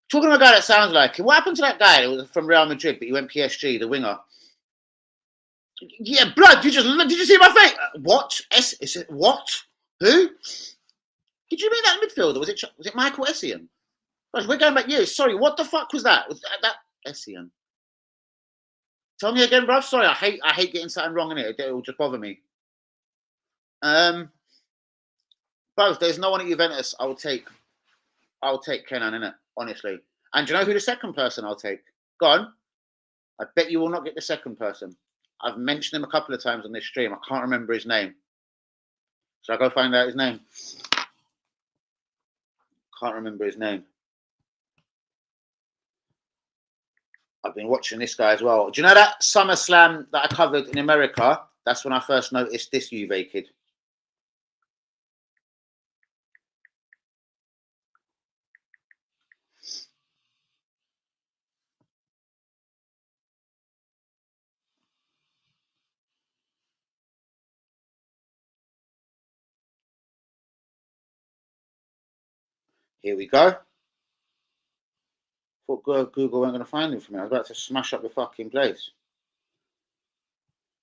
Talking about a guy that sounds like him. What happened to that guy? It was from Real Madrid, but he went PSG, the winger. Yeah, blood. Did you see my face? What? Is it what? Who? Did you mean that midfielder? Was it Michael Essien? We're going back years. Sorry, what the fuck was that? Was that Essien? Tell me again, bro. Sorry, I hate getting something wrong in it. It'll just bother me. Bro, there's no one at Juventus I'll take Kenan in it, honestly. And do you know who the second person I'll take? Go on. I bet you will not get the second person. I've mentioned him a couple of times on this stream. I can't remember his name. Should I go find out his name? Can't remember his name. I've been watching this guy as well. Do you know that SummerSlam that I covered in America? That's when I first noticed this Juve kid. Here we go. Thought Google weren't going to find him for me. I was about to smash up the fucking place.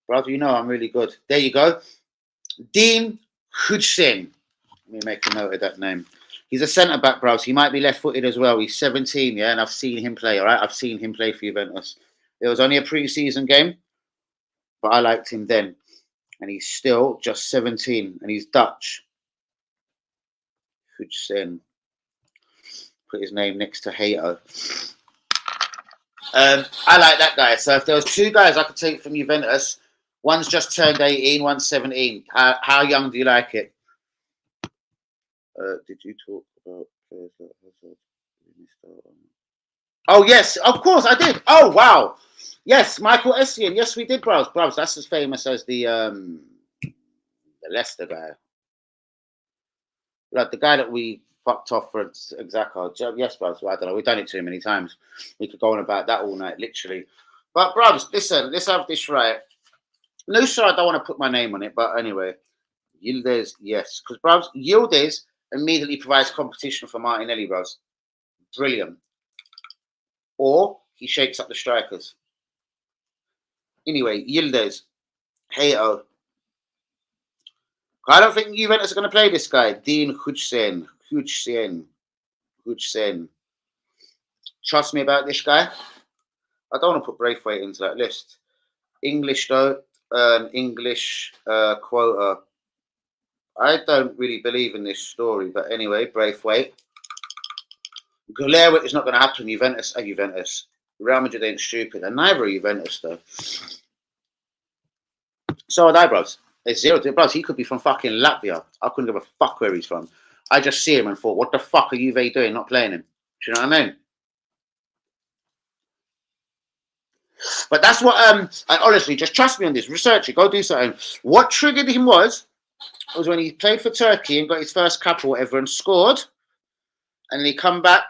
Brother, you know I'm really good. There you go. Dean Hudson. Let me make a note of that name. He's a centre back, bros. He might be left footed as well. He's 17, yeah, and I've seen him play. All right, I've seen him play for Juventus. It was only a pre-season game, but I liked him then, and he's still just 17, and he's Dutch. Hudson. Put his name next to Hato. I like that guy. So if there was two guys I could take from Juventus, one's just turned 18, one's 17. How young do you like it? Did you talk about players that Oh, yes, of course I did. Oh, wow. Yes, Michael Essien. Yes, we did, bros. Bros, that's as famous as the Leicester guy. Like the guy that we fucked off for Xhaka. Yes, bros. I don't know. We've done it too many times. We could go on about that all night, literally. But, bros, listen, let's have this right. No, sir, I don't want to put my name on it, but anyway. Yildiz, yes. Because, bros, Yildiz immediately provides competition for Martinelli, bros. Brilliant. Or he shakes up the strikers. Anyway, Yildiz, Hato, I don't think Juventus are going to play this guy, Dean Hudson. Trust me about this guy. I don't want to put Braithwaite into that list. English though, English quota. I don't really believe in this story, but anyway, Braithwaite. Galera is not going to happen. Juventus. Real Madrid ain't stupid, and neither are Juventus though. So are I, bros. It's 0 bros. He could be from fucking Latvia. I couldn't give a fuck where he's from. I just see him and thought, what the fuck are Juve doing not playing him? Do you know what I mean? But that's what, and honestly, just trust me on this. Research it. Go do something. What triggered him was when he played for Turkey and got his first cap or whatever and scored. And then he come back.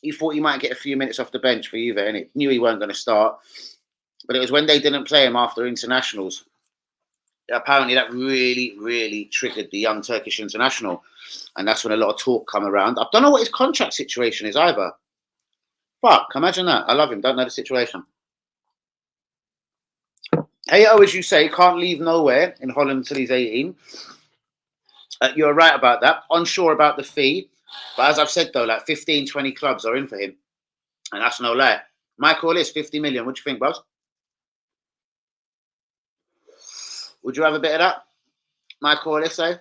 He thought he might get a few minutes off the bench for Juve, and he knew he weren't going to start. But it was when they didn't play him after internationals. Apparently, that really, really triggered the young Turkish international. And that's when a lot of talk come around. I don't know what his contract situation is either. Fuck, imagine that. I love him. Don't know the situation. Hato, as you say, can't leave nowhere in Holland until he's 18. You're right about that. Unsure about the fee. But as I've said, though, like 15, 20 clubs are in for him. And that's no lie. Michael is 50 million. What do you think, bros? Would you have a bit of that? Michael, let's say.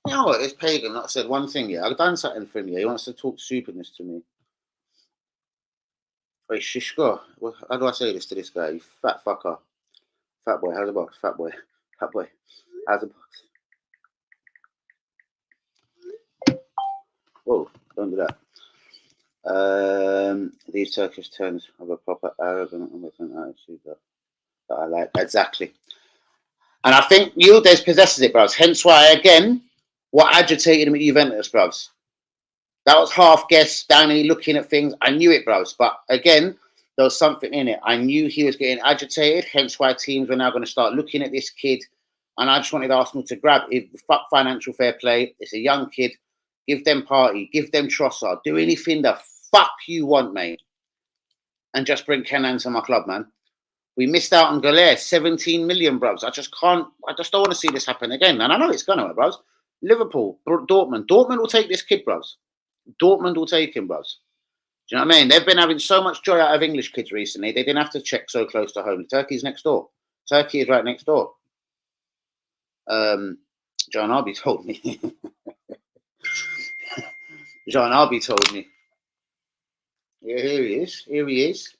You know what? This pagan not said one thing. Yeah, I've done something for him. Yeah, he wants to talk stupidness to me. Wait, Shishko. How do I say this to this guy? You fat fucker. Fat boy. How's the box? Fat boy. Fat boy. How's the box? Whoa! Don't do that. These Turkish terms have a proper arrogant and with an attitude that I like. Exactly. And I think Yildiz possesses it, bros. Hence why, again, what agitated him at Juventus, bros. That was half guess, Danny looking at things. I knew it, bros. But again, there was something in it. I knew he was getting agitated. Hence why teams were now going to start looking at this kid. And I just wanted Arsenal to grab it. Fuck financial fair play. It's a young kid. Give them party. Give them Trossard. Do anything the fuck you want, mate. And just bring Kenan to my club, man. We missed out on Galera, 17 million, bros. I just don't want to see this happen again. And I know it's going to, bros. Liverpool, Dortmund. Dortmund will take this kid, bros. Dortmund will take him, bros. Do you know what I mean? They've been having so much joy out of English kids recently. They didn't have to check so close to home. Turkey's next door. Turkey is right next door. John Arby told me. John Arby told me. Yeah, here he is. Here he is.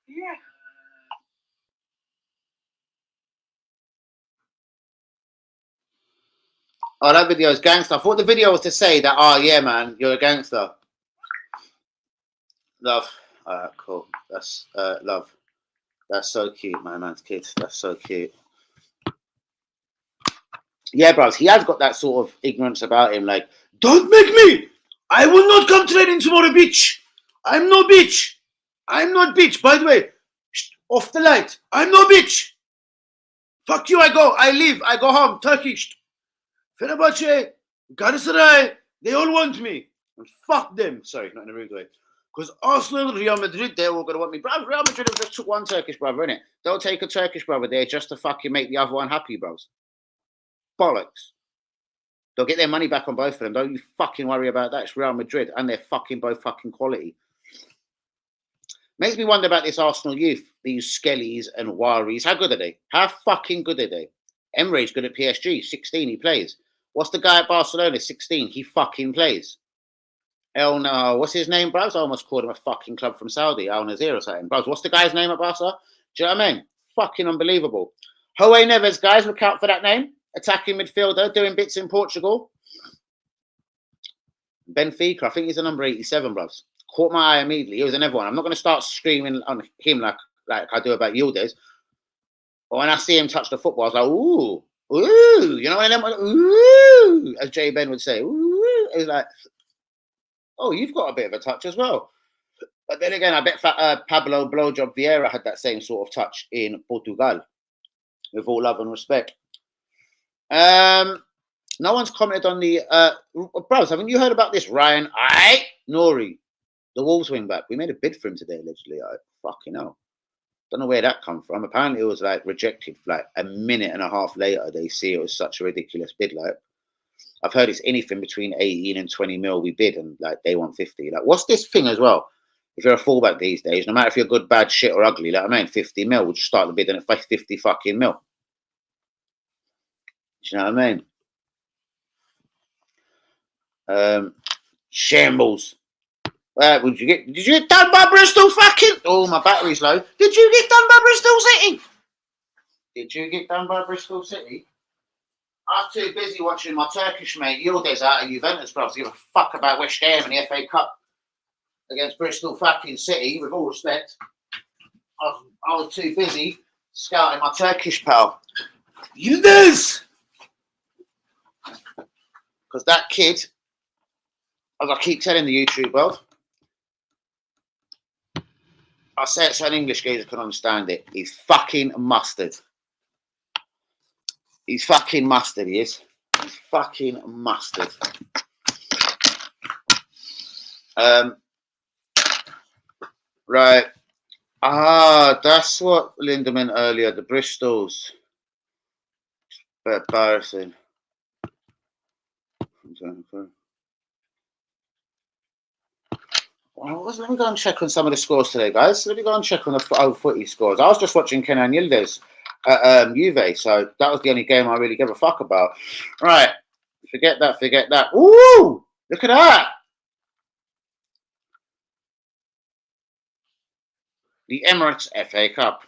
Yeah. Oh, that video is gangster. I thought the video was to say that, oh, yeah, man, you're a gangster. Love. All right, cool. That's love. That's so cute, my man's kid. That's so cute. Yeah, bros, he has got that sort of ignorance about him. Like, don't make me. I will not come training tomorrow, bitch. I'm no bitch. I'm not bitch. By the way, off the light. I'm no bitch. Fuck you, I go. I leave. I go home. Turkish. Fenerbahce, Galatasaray, they all want me. And fuck them. Sorry, not in a rude way. Because Arsenal, Real Madrid, they're all going to want me. Bro, Real Madrid have just took one Turkish brother, innit? They'll take a Turkish brother there just to fucking make the other one happy, bros. Bollocks. They'll get their money back on both of them. Don't you fucking worry about that. It's Real Madrid and they're fucking both fucking quality. Makes me wonder about this Arsenal youth. These Skellies and Waris. How good are they? How fucking good are they? Emre's good at PSG. 16, he plays. What's the guy at Barcelona? 16, he fucking plays. Hell no. What's his name, bros? I almost called him a fucking club from Saudi. Al Nazir or something. Bros, what's the guy's name at Barca? Do you know what I mean? Fucking unbelievable. Joe Neves, guys, look out for that name. Attacking midfielder, doing bits in Portugal. Benfica, I think he's a number 87, bros. Caught my eye immediately. He was another one. I'm not going to start screaming on him like I do about Yildiz. But when I see him touch the football, I was like, ooh, ooh. You know what I mean? Ooh, as Jay Ben would say. Ooh. It's like, oh, you've got a bit of a touch as well. But then again, I bet Pablo Blowjob Vieira had that same sort of touch in Portugal. With all love and respect. No one's commented on the bros. Haven't you heard about this Ryan Nori? The Wolves wing back. We made a bid for him today, allegedly. Fucking hell. Don't know where that come from. Apparently, it was like rejected. Like a minute and a half later, they see it was such a ridiculous bid. Like, I've heard it's anything between 18 and 20 mil we bid, and like they want 50. Like, what's this thing as well? If you're a fullback these days, no matter if you're good, bad, shit, or ugly, like I mean, 50 mil, we'll just start the bidding at 50 fucking mil. Do you know what I mean? Shambles. Did you get done by Bristol fucking? Oh, my battery's low. Did you get done by Bristol City? Did you get done by Bristol City? I was too busy watching my Turkish mate Yildiz out of Juventus, bro, to give a fuck about West Ham and the FA Cup against Bristol fucking City, with all respect. I was too busy scouting my Turkish pal Yildiz! Because that kid, as I keep telling the YouTube world, I say it so an English geezer can understand it. He's fucking mustard. He's fucking mustard, he is. He's fucking mustard. Right. That's what Linda meant earlier. The Bristols. Bit embarrassing. Well, let me go and check on some of the scores today, guys. Let me go and check on the old footy scores. I was just watching Kenan Yildiz at Juve, so that was the only game I really gave a fuck about. Right. Forget that. Ooh! Look at that! The Emirates FA Cup.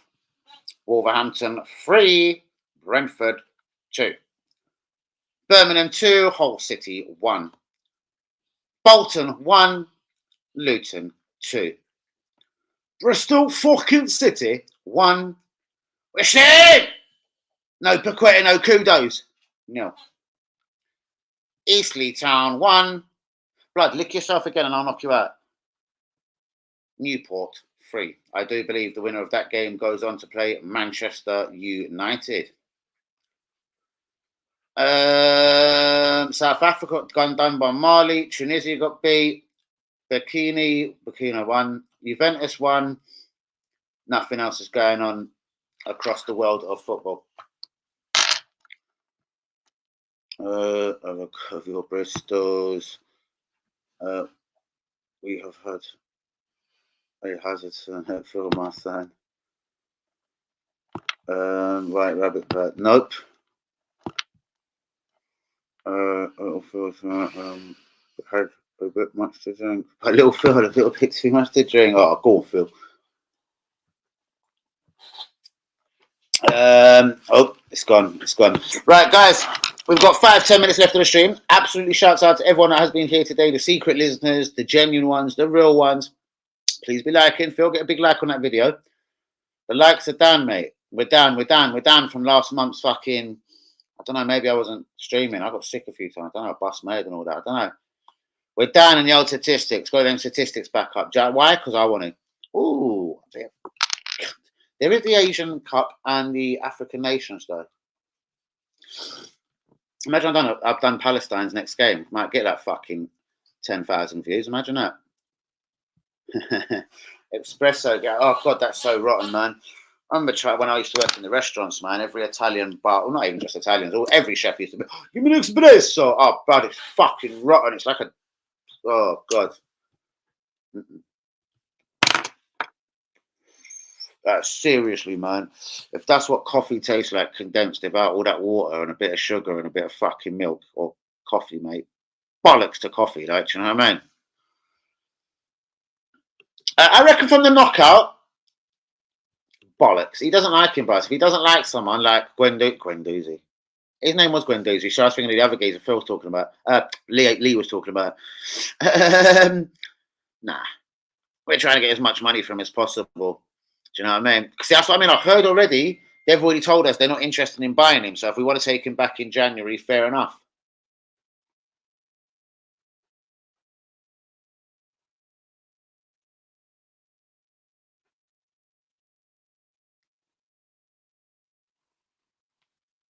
Wolverhampton 3, Brentford 2. Birmingham 2, Hull City 1. Bolton 1, Luton 2. Bristol fucking City 1. West Ham! No Paqueta, no kudos. No. Eastleigh Town 1. Blood, lick yourself again and I'll knock you out. Newport 3. I do believe the winner of that game goes on to play Manchester United. South Africa got done by Mali. Tunisia got beat. Burkina 1. Juventus 1. Nothing else is going on across the world of football. Of your Bristols. We have had a hazard for my son. Right, rabbit bird. Nope. Had a bit much to drink. A little bit too much to drink. Oh, go on, Phil. It's gone. Right, guys, we've got 5-10 minutes left of the stream. Absolutely shouts out to everyone that has been here today, the secret listeners, the genuine ones, the real ones. Please be liking. Phil, get a big like on that video. The likes are down, mate. We're down from last month's fucking, I don't know, maybe I wasn't streaming. I got sick a few times. I don't know, bust my head and all that. I don't know. We're down in the old statistics. Got them statistics back up. Why? Because I want to. Ooh, there is the Asian Cup and the African Nations, though. Imagine I've done Palestine's next game. Might get that fucking 10,000 views. Imagine that. Espresso. Oh, God, that's so rotten, man. I remember when I used to work in the restaurants, man, every Italian bar, well, not even just Italians, every chef used to be, give me an espresso. Oh, God, it's fucking rotten. It's like oh, God. Seriously, man, if that's what coffee tastes like condensed without all that water and a bit of sugar and a bit of fucking milk or coffee, mate, bollocks to coffee, like, do you know what I mean? I reckon from the knockout, bollocks. He doesn't like him, Bryce. If he doesn't like someone like Guendouzi. His name was Guendouzi, so I was thinking of the other geezer Phil was talking about. Lee was talking about. Nah. We're trying to get as much money from him as possible. Do you know what I mean? Because that's what I mean. I've heard already. They've already told us they're not interested in buying him. So if we want to take him back in January, fair enough.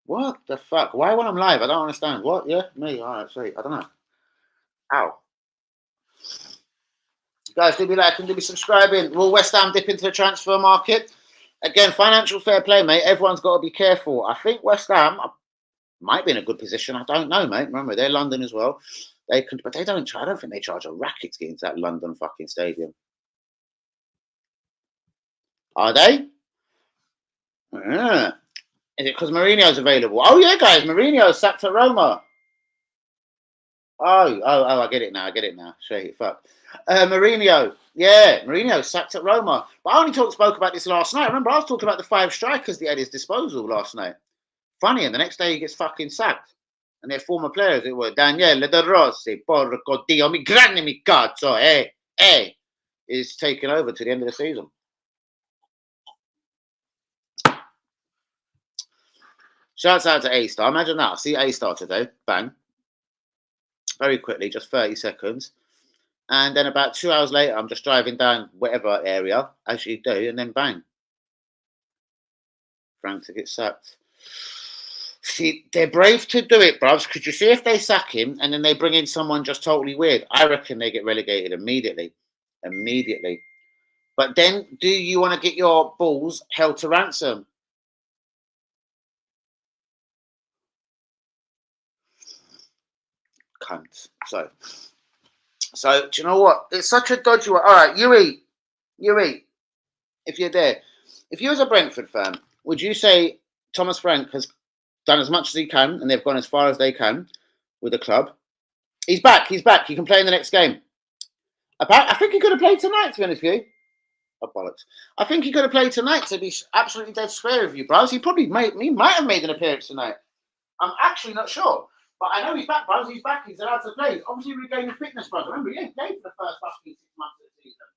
What the fuck? Why when I'm live? I don't understand. What? Yeah, me. All right, sweet. I don't know. Ow. Guys, do be liking, do be subscribing. Will West Ham dip into the transfer market? Again, financial fair play, mate. Everyone's got to be careful. I think West Ham might be in a good position. I don't know, mate. Remember, they're London as well. They can, but they don't. I don't think they charge a racket to get into that London fucking stadium. Are they? Yeah. Is it because Mourinho's available? Oh yeah, guys, Mourinho sacked at Roma. Oh, I get it now. Shit, fuck. Mourinho. Yeah, Mourinho sacked at Roma. But I only spoke about this last night. Remember, I was talking about the 5 strikers he had at his disposal last night. Funny, and the next day he gets fucking sacked. And their former players, it were Daniele De Rossi, porco Dio, mi grande mi cazzo, is taking over to the end of the season. Shouts out to A-Star. Imagine that. I see A-Star today. Bang. Very quickly, just 30 seconds. And then about 2 hours later, I'm just driving down whatever area, as you do, and then bang. Frank to get sacked. See, they're brave to do it, bruvs, because you see if they sack him and then they bring in someone just totally weird, I reckon they get relegated immediately. Immediately. But then, do you want to get your balls held to ransom? Cunt. So do you know what? It's such a dodgy one. All right, you eat. If you're there, if you was a Brentford fan, would you say Thomas Frank has done as much as he can and they've gone as far as they can with the club? He's back. He can play in the next game. I think he could have played tonight, to be honest with you. Oh, bollocks. I think he could have played tonight, to be absolutely dead square with you, bros. He might have made an appearance tonight. I'm actually not sure. But I know he's back, bros. He's back. He's allowed to play. Obviously, regaining fitness, bros. Remember, he ain't played for the first fucking 6 months of the season.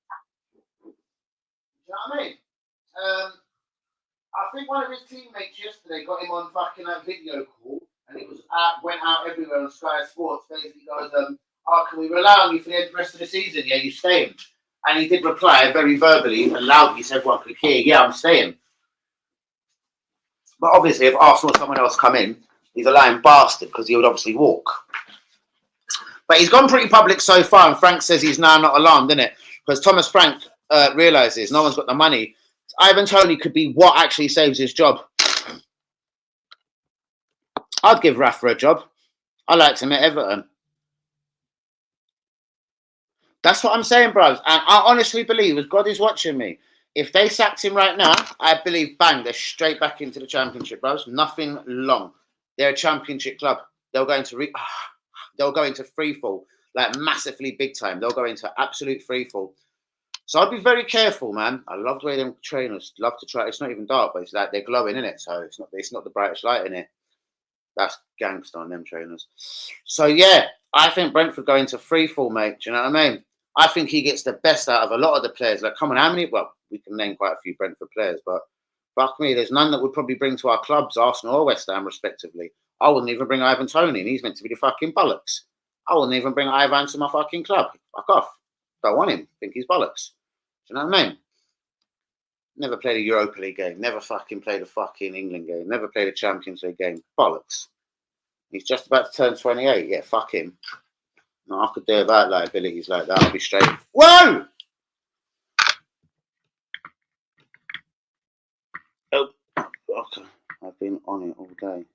Do you know what I mean? I think one of his teammates yesterday got him on fucking that video call, and it went out everywhere on Sky Sports. Basically, goes, can we rely on you for the rest of the season? Yeah, you staying. And he did reply very verbally and loudly so everyone could hear, yeah, I'm staying. But obviously, if Arsenal or someone else come in, he's a lying bastard because he would obviously walk. But he's gone pretty public so far, and Frank says he's now not alarmed, isn't it? Because Thomas Frank realises no one's got the money. Ivan Toney could be what actually saves his job. I'd give Rafa a job. I liked him at Everton. That's what I'm saying, bros. And I honestly believe, as God is watching me, if they sacked him right now, I believe, bang, they're straight back into the Championship, bros. Nothing long. They're a Championship club. They'll go into free fall, like massively big time. They'll go into absolute free fall. So I'd be very careful, man. I love the way them trainers love to try. It's not even dark, but it's like they're glowing in it. So it's not the brightest light in it. That's gangster on them trainers. So yeah, I think Brentford go into free fall, mate. Do you know what I mean? I think he gets the best out of a lot of the players. Like, come on, how many? Well, we can name quite a few Brentford players, but fuck me, there's none that would probably bring to our clubs, Arsenal or West Ham, respectively. I wouldn't even bring Ivan Toney, and he's meant to be the fucking bollocks. I wouldn't even bring Ivan to my fucking club. Fuck off. Don't want him. Think he's bollocks. Do you know what I mean? Never played a Europa League game. Never fucking played a fucking England game. Never played a Champions League game. Bollocks. He's just about to turn 28. Yeah, fuck him. No, I could do about liabilities like that. I'll be straight. Whoa! Oh, okay. I've been on it all day.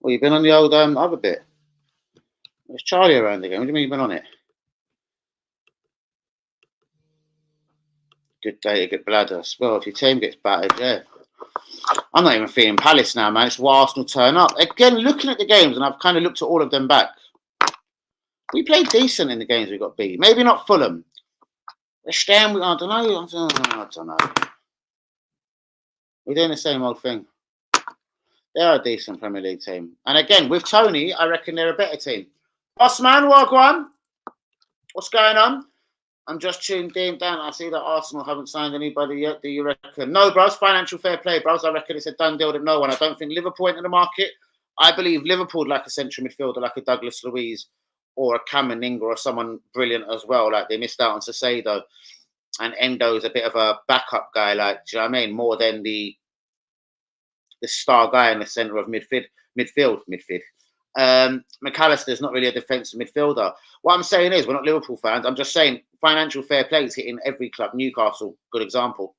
Well, you've been on the old other bit. There's Charlie around again. What do you mean you've been on it? Good day to get bladder. Well, if your team gets battered, yeah. I'm not even feeling Palace now, man. It's why Arsenal turn up. Again, looking at the games, and I've kind of looked at all of them back. We played decent in the games we got beat. Maybe not Fulham. West Ham, I don't know. We're doing the same old thing. They're a decent Premier League team. And again, with Tony, I reckon they're a better team. Bossman, Wagwan. What's going on? I'm just tuned in down. I see that Arsenal haven't signed anybody yet. Do you reckon? No, bros. Financial fair play, bros. I reckon it's a done deal that no one. I don't think Liverpool into the market. I believe Liverpool like a central midfielder, like a Douglas Luiz or a Cameron or someone brilliant as well. Like they missed out on Saicedo. And Endo's a bit of a backup guy, like, do you know what I mean? More than the star guy in the centre of midfield. McAllister's not really a defensive midfielder. What I'm saying is, we're not Liverpool fans. I'm just saying financial fair play is hitting every club. Newcastle, good example.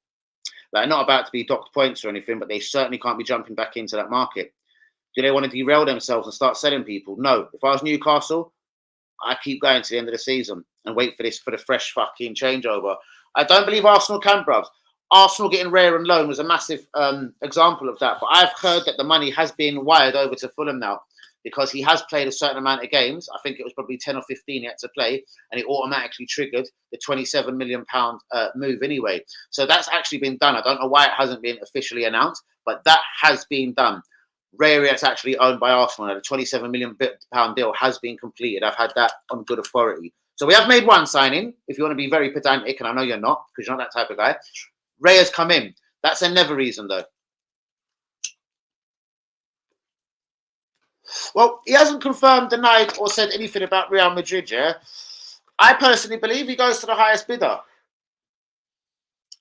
Like, not about to be docked points or anything, but they certainly can't be jumping back into that market. Do they want to derail themselves and start selling people? No. If I was Newcastle, I keep going to the end of the season and wait for the fresh fucking changeover. I don't believe Arsenal can, bruv. Arsenal getting Rare and loan was a massive example of that. But I've heard that the money has been wired over to Fulham now because he has played a certain amount of games. I think it was probably 10 or 15 he had to play, and it automatically triggered the £27 million move anyway. So that's actually been done. I don't know why it hasn't been officially announced, but that has been done. Rare is actually owned by Arsenal, and a £27 million deal has been completed. I've had that on good authority. So we have made one signing, if you want to be very pedantic, and I know you're not, because you're not that type of guy. Ray has come in. That's a never reason, though. Well, he hasn't confirmed, denied, or said anything about Real Madrid, yeah? I personally believe he goes to the highest bidder.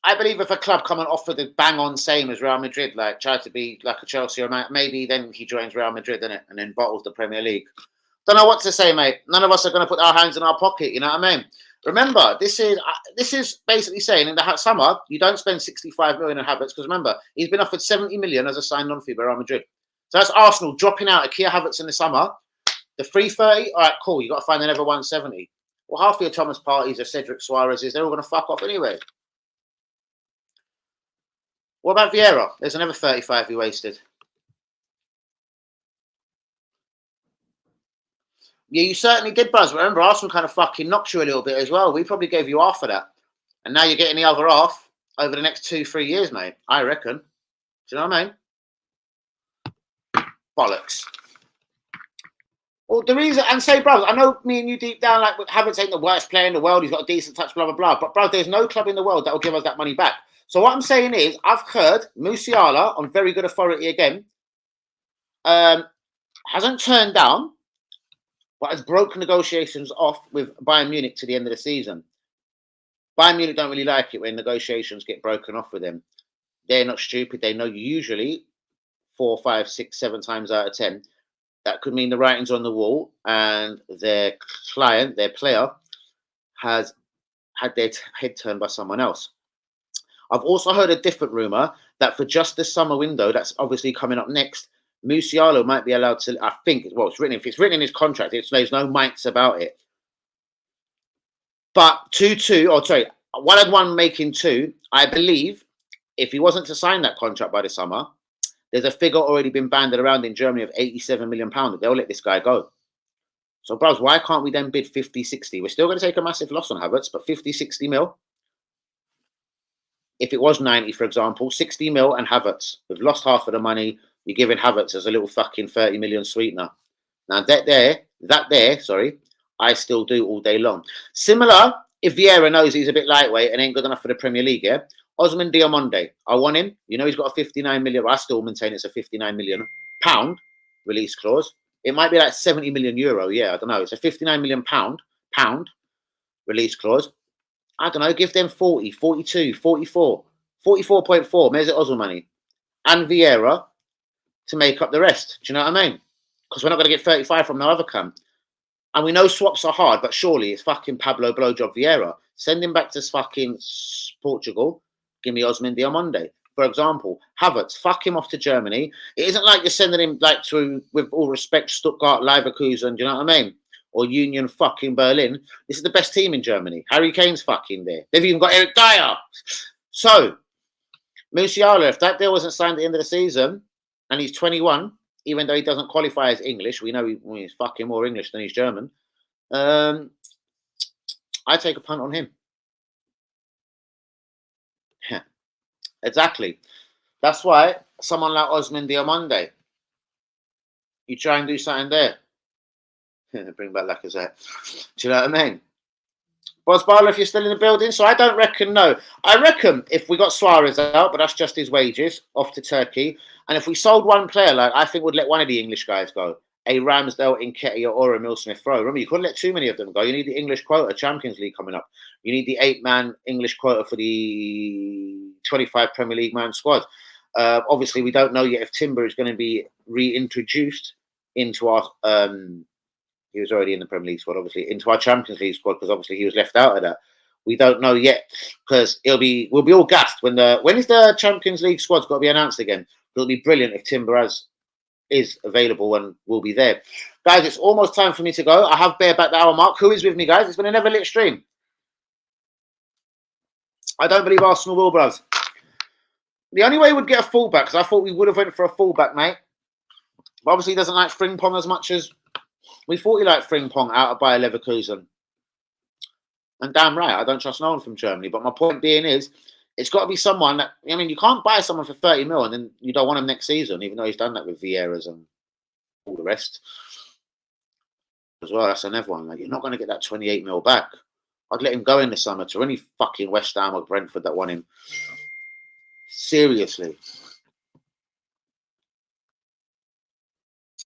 I believe if a club come and offer the bang-on same as Real Madrid, like try to be like a Chelsea or maybe then he joins Real Madrid, innit, and then bottles the Premier League. Don't know what to say, mate. None of us are going to put our hands in our pocket, you know what I mean? Remember, this is basically saying in the summer, you don't spend 65 million on Havertz, because remember, he's been offered 70 million as a signed-on fee by Real Madrid. So that's Arsenal dropping out a Kia Havertz in the summer. The 330, all right, cool. You've got to find another 170. Well, half of your Thomas Partey's or Cedric Suarez's, they're all going to fuck off anyway. What about Vieira? There's another 35 he wasted. Yeah, you certainly did, Buzz. Remember, Arsenal kind of fucking knocked you a little bit as well. We probably gave you half of that. And now you're getting the other half over the next 2-3 years, mate. I reckon. Do you know what I mean? Bollocks. Well, the reason, and say, bro, I know me and you deep down, like, Havertz ain't the worst player in the world. He's got a decent touch, blah, blah, blah. But, bro, there's no club in the world that will give us that money back. So what I'm saying is, I've heard Musiala, on very good authority again, hasn't turned down, but has broken negotiations off with Bayern Munich to the end of the season. Bayern Munich don't really like it when negotiations get broken off with them. They're not stupid. They know usually 4, 5, 6, 7 times out of 10, that could mean the writing's on the wall and their client, their player, has had their head turned by someone else. I've also heard a different rumour that for just this summer window, that's obviously coming up next, Musiala might be allowed to, I think, well, it's written, if it's written in his contract, there's no mics about it. But 1+1 making 2, I believe, if he wasn't to sign that contract by the summer, there's a figure already been banded around in Germany of £87 million. They'll let this guy go. So, bros, why can't we then bid 50, 60? We're still going to take a massive loss on Havertz, but 50, 60 mil. If it was 90, for example, 60 mil and Havertz. We've lost half of the money. You're giving Havertz as a little fucking 30 million sweetener. Now, that there, I still do all day long. Similar, if Vieira knows he's a bit lightweight and ain't good enough for the Premier League, yeah? Osman Diamonde, I want him. You know he's got a 59 million. I still maintain it's a 59 million pound release clause. It might be like 70 million euro. Yeah, I don't know. It's a 59 million pound release clause. I don't know. Give them 40, 42, 44, 44.4 Mesut Ozil money and Vieira to make up the rest. Do you know what I mean? Because we're not going to get 35 from no other camp. And we know swaps are hard, but surely it's fucking Pablo Blowjob Vieira. Send him back to fucking Portugal. Give me Osman Diamonde, for example. Havertz, fuck him off to Germany. It isn't like you're sending him like to, with all respect, Stuttgart, Leverkusen, do you know what I mean? Or Union fucking Berlin. This is the best team in Germany. Harry Kane's fucking there. They've even got Eric Dyer. So, Musiala, if that deal wasn't signed at the end of the season, and he's 21, even though he doesn't qualify as English, we know he's fucking more English than he's German, I take a punt on him. Yeah, exactly. That's why someone like Osman Diamonde, you try and do something there. Bring back Lacazette. Do you know what I mean? Boz Barlow, if you're still in the building, so I don't reckon, no. I reckon if we got Suarez out, but that's just his wages, off to Turkey, and if we sold one player, like I think we'd let one of the English guys go, a Ramsdale, Nketiah, or a Emile Smith-Rowe. Remember, you couldn't let too many of them go. You need the English quota, Champions League coming up. You need the 8-man English quota for the 25 Premier League man squad. Obviously, we don't know yet if Timber is going to be reintroduced into our he was already in the Premier League squad, obviously, into our Champions League squad, because obviously he was left out of that. We don't know yet, because we'll be all gassed when is the Champions League squad's got to be announced again. It'll be brilliant if Timber is available and will be there. Guys, it's almost time for me to go. I have bareback the hour mark. Who is with me, guys? It's been a never lit stream. I don't believe Arsenal will, bros. The only way we'd get a fullback, because I thought we would have went for a fullback, mate. But obviously he doesn't like Frimpong as much as we thought he liked Frimpong out of Bayer Leverkusen. And damn right, I don't trust no one from Germany. But my point being is, it's got to be someone that, I mean, you can't buy someone for 30 mil and then you don't want him next season, even though he's done that with Vieiras and all the rest. As well, that's another one. Like, you're not going to get that 28 mil back. I'd let him go in the summer to any fucking West Ham or Brentford that want him. Seriously.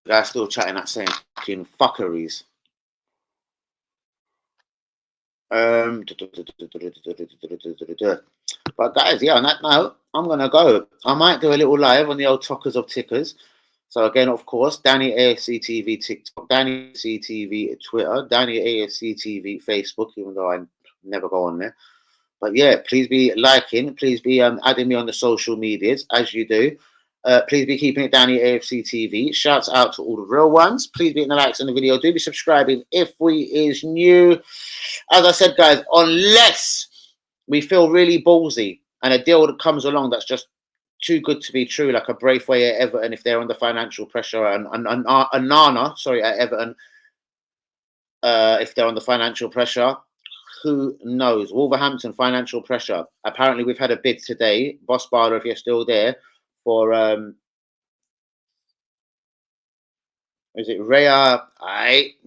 The guy's still chatting that same fucking fuckeries. But guys, yeah, on that note, I'm gonna go. I might do a little live on the old Talkers of Tickers. So again, of course, Danny AFC TV TikTok, Danny AFC TV Twitter, Danny AFC TV Facebook, even though I never go on there. But yeah, please be liking, please be adding me on the social medias as you do. Please be keeping it Danny AFC TV. Shouts out to all the real ones. Please be hitting the likes on the video. Do be subscribing if we is new. As I said, guys, unless we feel really ballsy and a deal that comes along that's just too good to be true, like a Braithwaite at Everton if they're under financial pressure, and Nana, sorry, at Everton if they're under financial pressure. Who knows? Wolverhampton financial pressure. Apparently, we've had a bid today. Boss Barler, if you're still there, for is it Rhea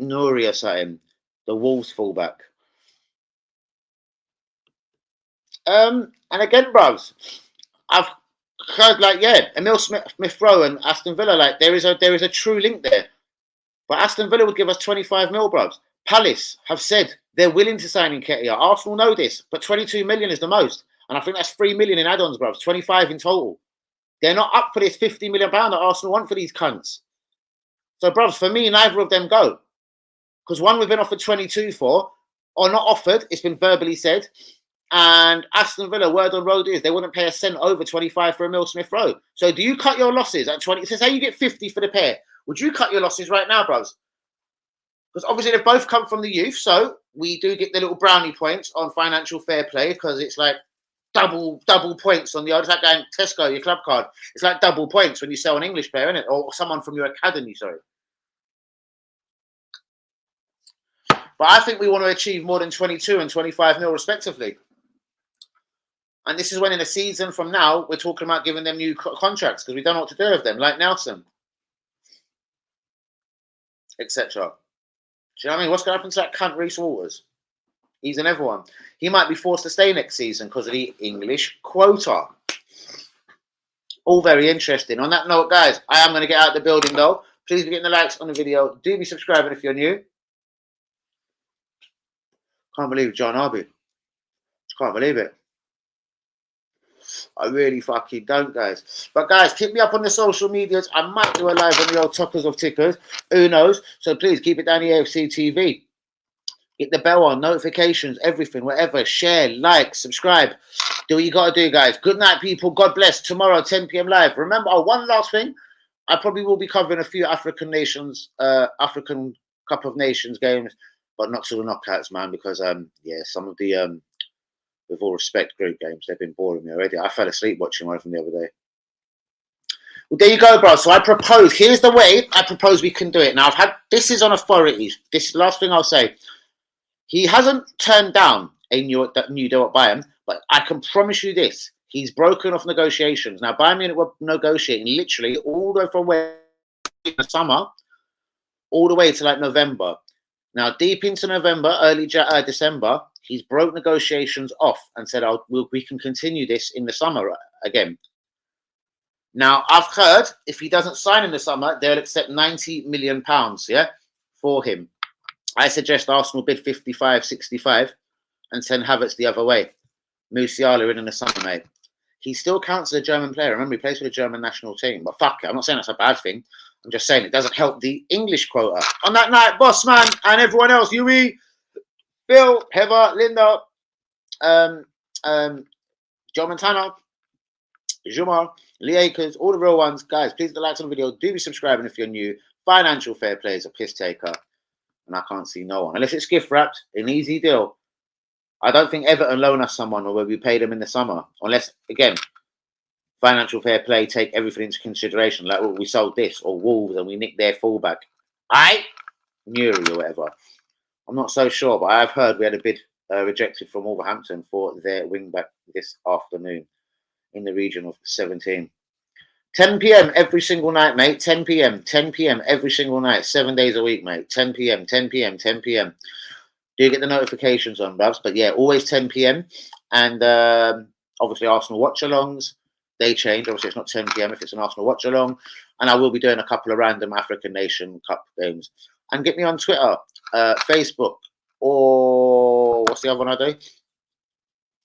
Nouri or something? The Wolves fullback. And again, bros, I've heard like, yeah, Emil Smith-Rowe and Aston Villa, like there is a true link there. But Aston Villa would give us 25 mil, bros. Palace have said they're willing to sign in Nketiah. Arsenal know this, but 22 million is the most. And I think that's 3 million in add-ons, bros. 25 in total. They're not up for this 50 million pound that Arsenal want for these cunts. So, bros, for me, neither of them go. Because one we've been offered 22 for, or not offered, it's been verbally said. And Aston Villa, word on road is they wouldn't pay a cent over 25 for Emil Smith-Rowe. So do you cut your losses at 20? So say you get 50 for the pair. Would you cut your losses right now, bros? Because obviously they've both come from the youth. So we do get the little brownie points on financial fair play, because it's like double points on the odd. It's like going Tesco, your club card. It's like double points when you sell an English player, isn't it? Or someone from your academy, sorry. But I think we want to achieve more than 22 and 25 mil respectively. And this is when in a season from now, we're talking about giving them new contracts because we don't know what to do with them, like Nelson, etc. Do you know what I mean? What's going to happen to that cunt Reece Walters? He's an everyone. He might be forced to stay next season because of the English quota. All very interesting. On that note, guys, I am going to get out of the building, though. Please be getting the likes on the video. Do be subscribing if you're new. Can't believe John Arby. Can't believe it. I really fucking don't, guys. But, guys, keep me up on the social medias. I might do a live on the old Talkers of Tickers. Who knows? So, please, keep it down the AFC TV. Get the bell on, notifications, everything, whatever. Share, like, subscribe. Do what you got to do, guys. Good night, people. God bless. Tomorrow, 10 p.m. live. Remember, one last thing. I probably will be covering a few African nations, African Cup of Nations games, but not to the knockouts, man, because, yeah, some of the... with all respect, group games, they've been boring me already. I fell asleep watching one of them the other day. Well, there you go, bro. So I propose, here's the way I propose we can do it. Now, I've had, this is on authority. This is the last thing I'll say. He hasn't turned down a new deal at Bayern, but I can promise you this. He's broken off negotiations. Now, Bayern Munich were negotiating literally all the way from where in the summer, all the way to like November. Now, deep into November, early December, he's broke negotiations off and said, we can continue this in the summer again. Now, I've heard if he doesn't sign in the summer, they'll accept £90 million, yeah, for him. I suggest Arsenal bid 55, 65 and send Havertz the other way. Musiala in the summer, mate. He still counts as a German player. Remember, he plays for the German national team. But fuck it, I'm not saying that's a bad thing. I'm just saying it doesn't help the English quota. On that night, Boss Man and everyone else, Yui, Bill, Heather, Linda, Joe Montana, Jumar, Lee Akers, all the real ones. Guys, please hit the likes on the video. Do be subscribing if you're new. Financial fair play is a piss taker. And I can't see no one. Unless it's gift wrapped, an easy deal. I don't think Everton loan us someone or where we pay them in the summer. Unless, again, financial fair play take everything into consideration. Like, we sold this, or Wolves, and we nicked their fullback. Newry or whatever. I'm not so sure, but I've heard we had a bid rejected from Wolverhampton for their wing-back this afternoon in the region of 17. 10 p.m. every single night, mate. 10 p.m. 10 p.m. every single night. 7 days a week, mate. 10 p.m. 10 p.m. 10 p.m. Do get the notifications on, bruvs. But yeah, always 10 p.m. And obviously Arsenal watch-alongs. They change. Obviously, it's not 10 p.m. if it's an Arsenal watch-along. And I will be doing a couple of random African Nation Cup games. And get me on Twitter, Facebook, or what's the other one I do?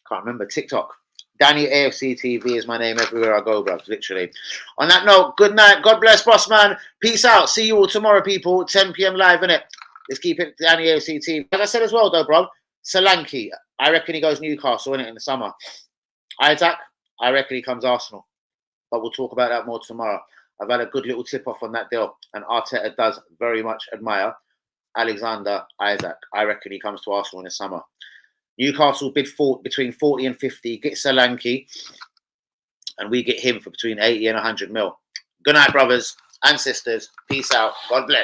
Can't remember. TikTok. Danny AFC TV is my name everywhere I go, bruv. Literally. On that note, good night. God bless, boss man. Peace out. See you all tomorrow, people. 10 p.m. live, innit? Let's keep it Danny AFC TV. As I said as well, though, bro, Solanke, I reckon he goes Newcastle, innit, in the summer. Isaac, I reckon he comes Arsenal. But we'll talk about that more tomorrow. I've had a good little tip-off on that deal. And Arteta does very much admire Alexander Isaac. I reckon he comes to Arsenal in the summer. Newcastle bid between 40 and 50, get Solanke, and we get him for between 80 and 100 mil. Good night, brothers and sisters. Peace out. God bless.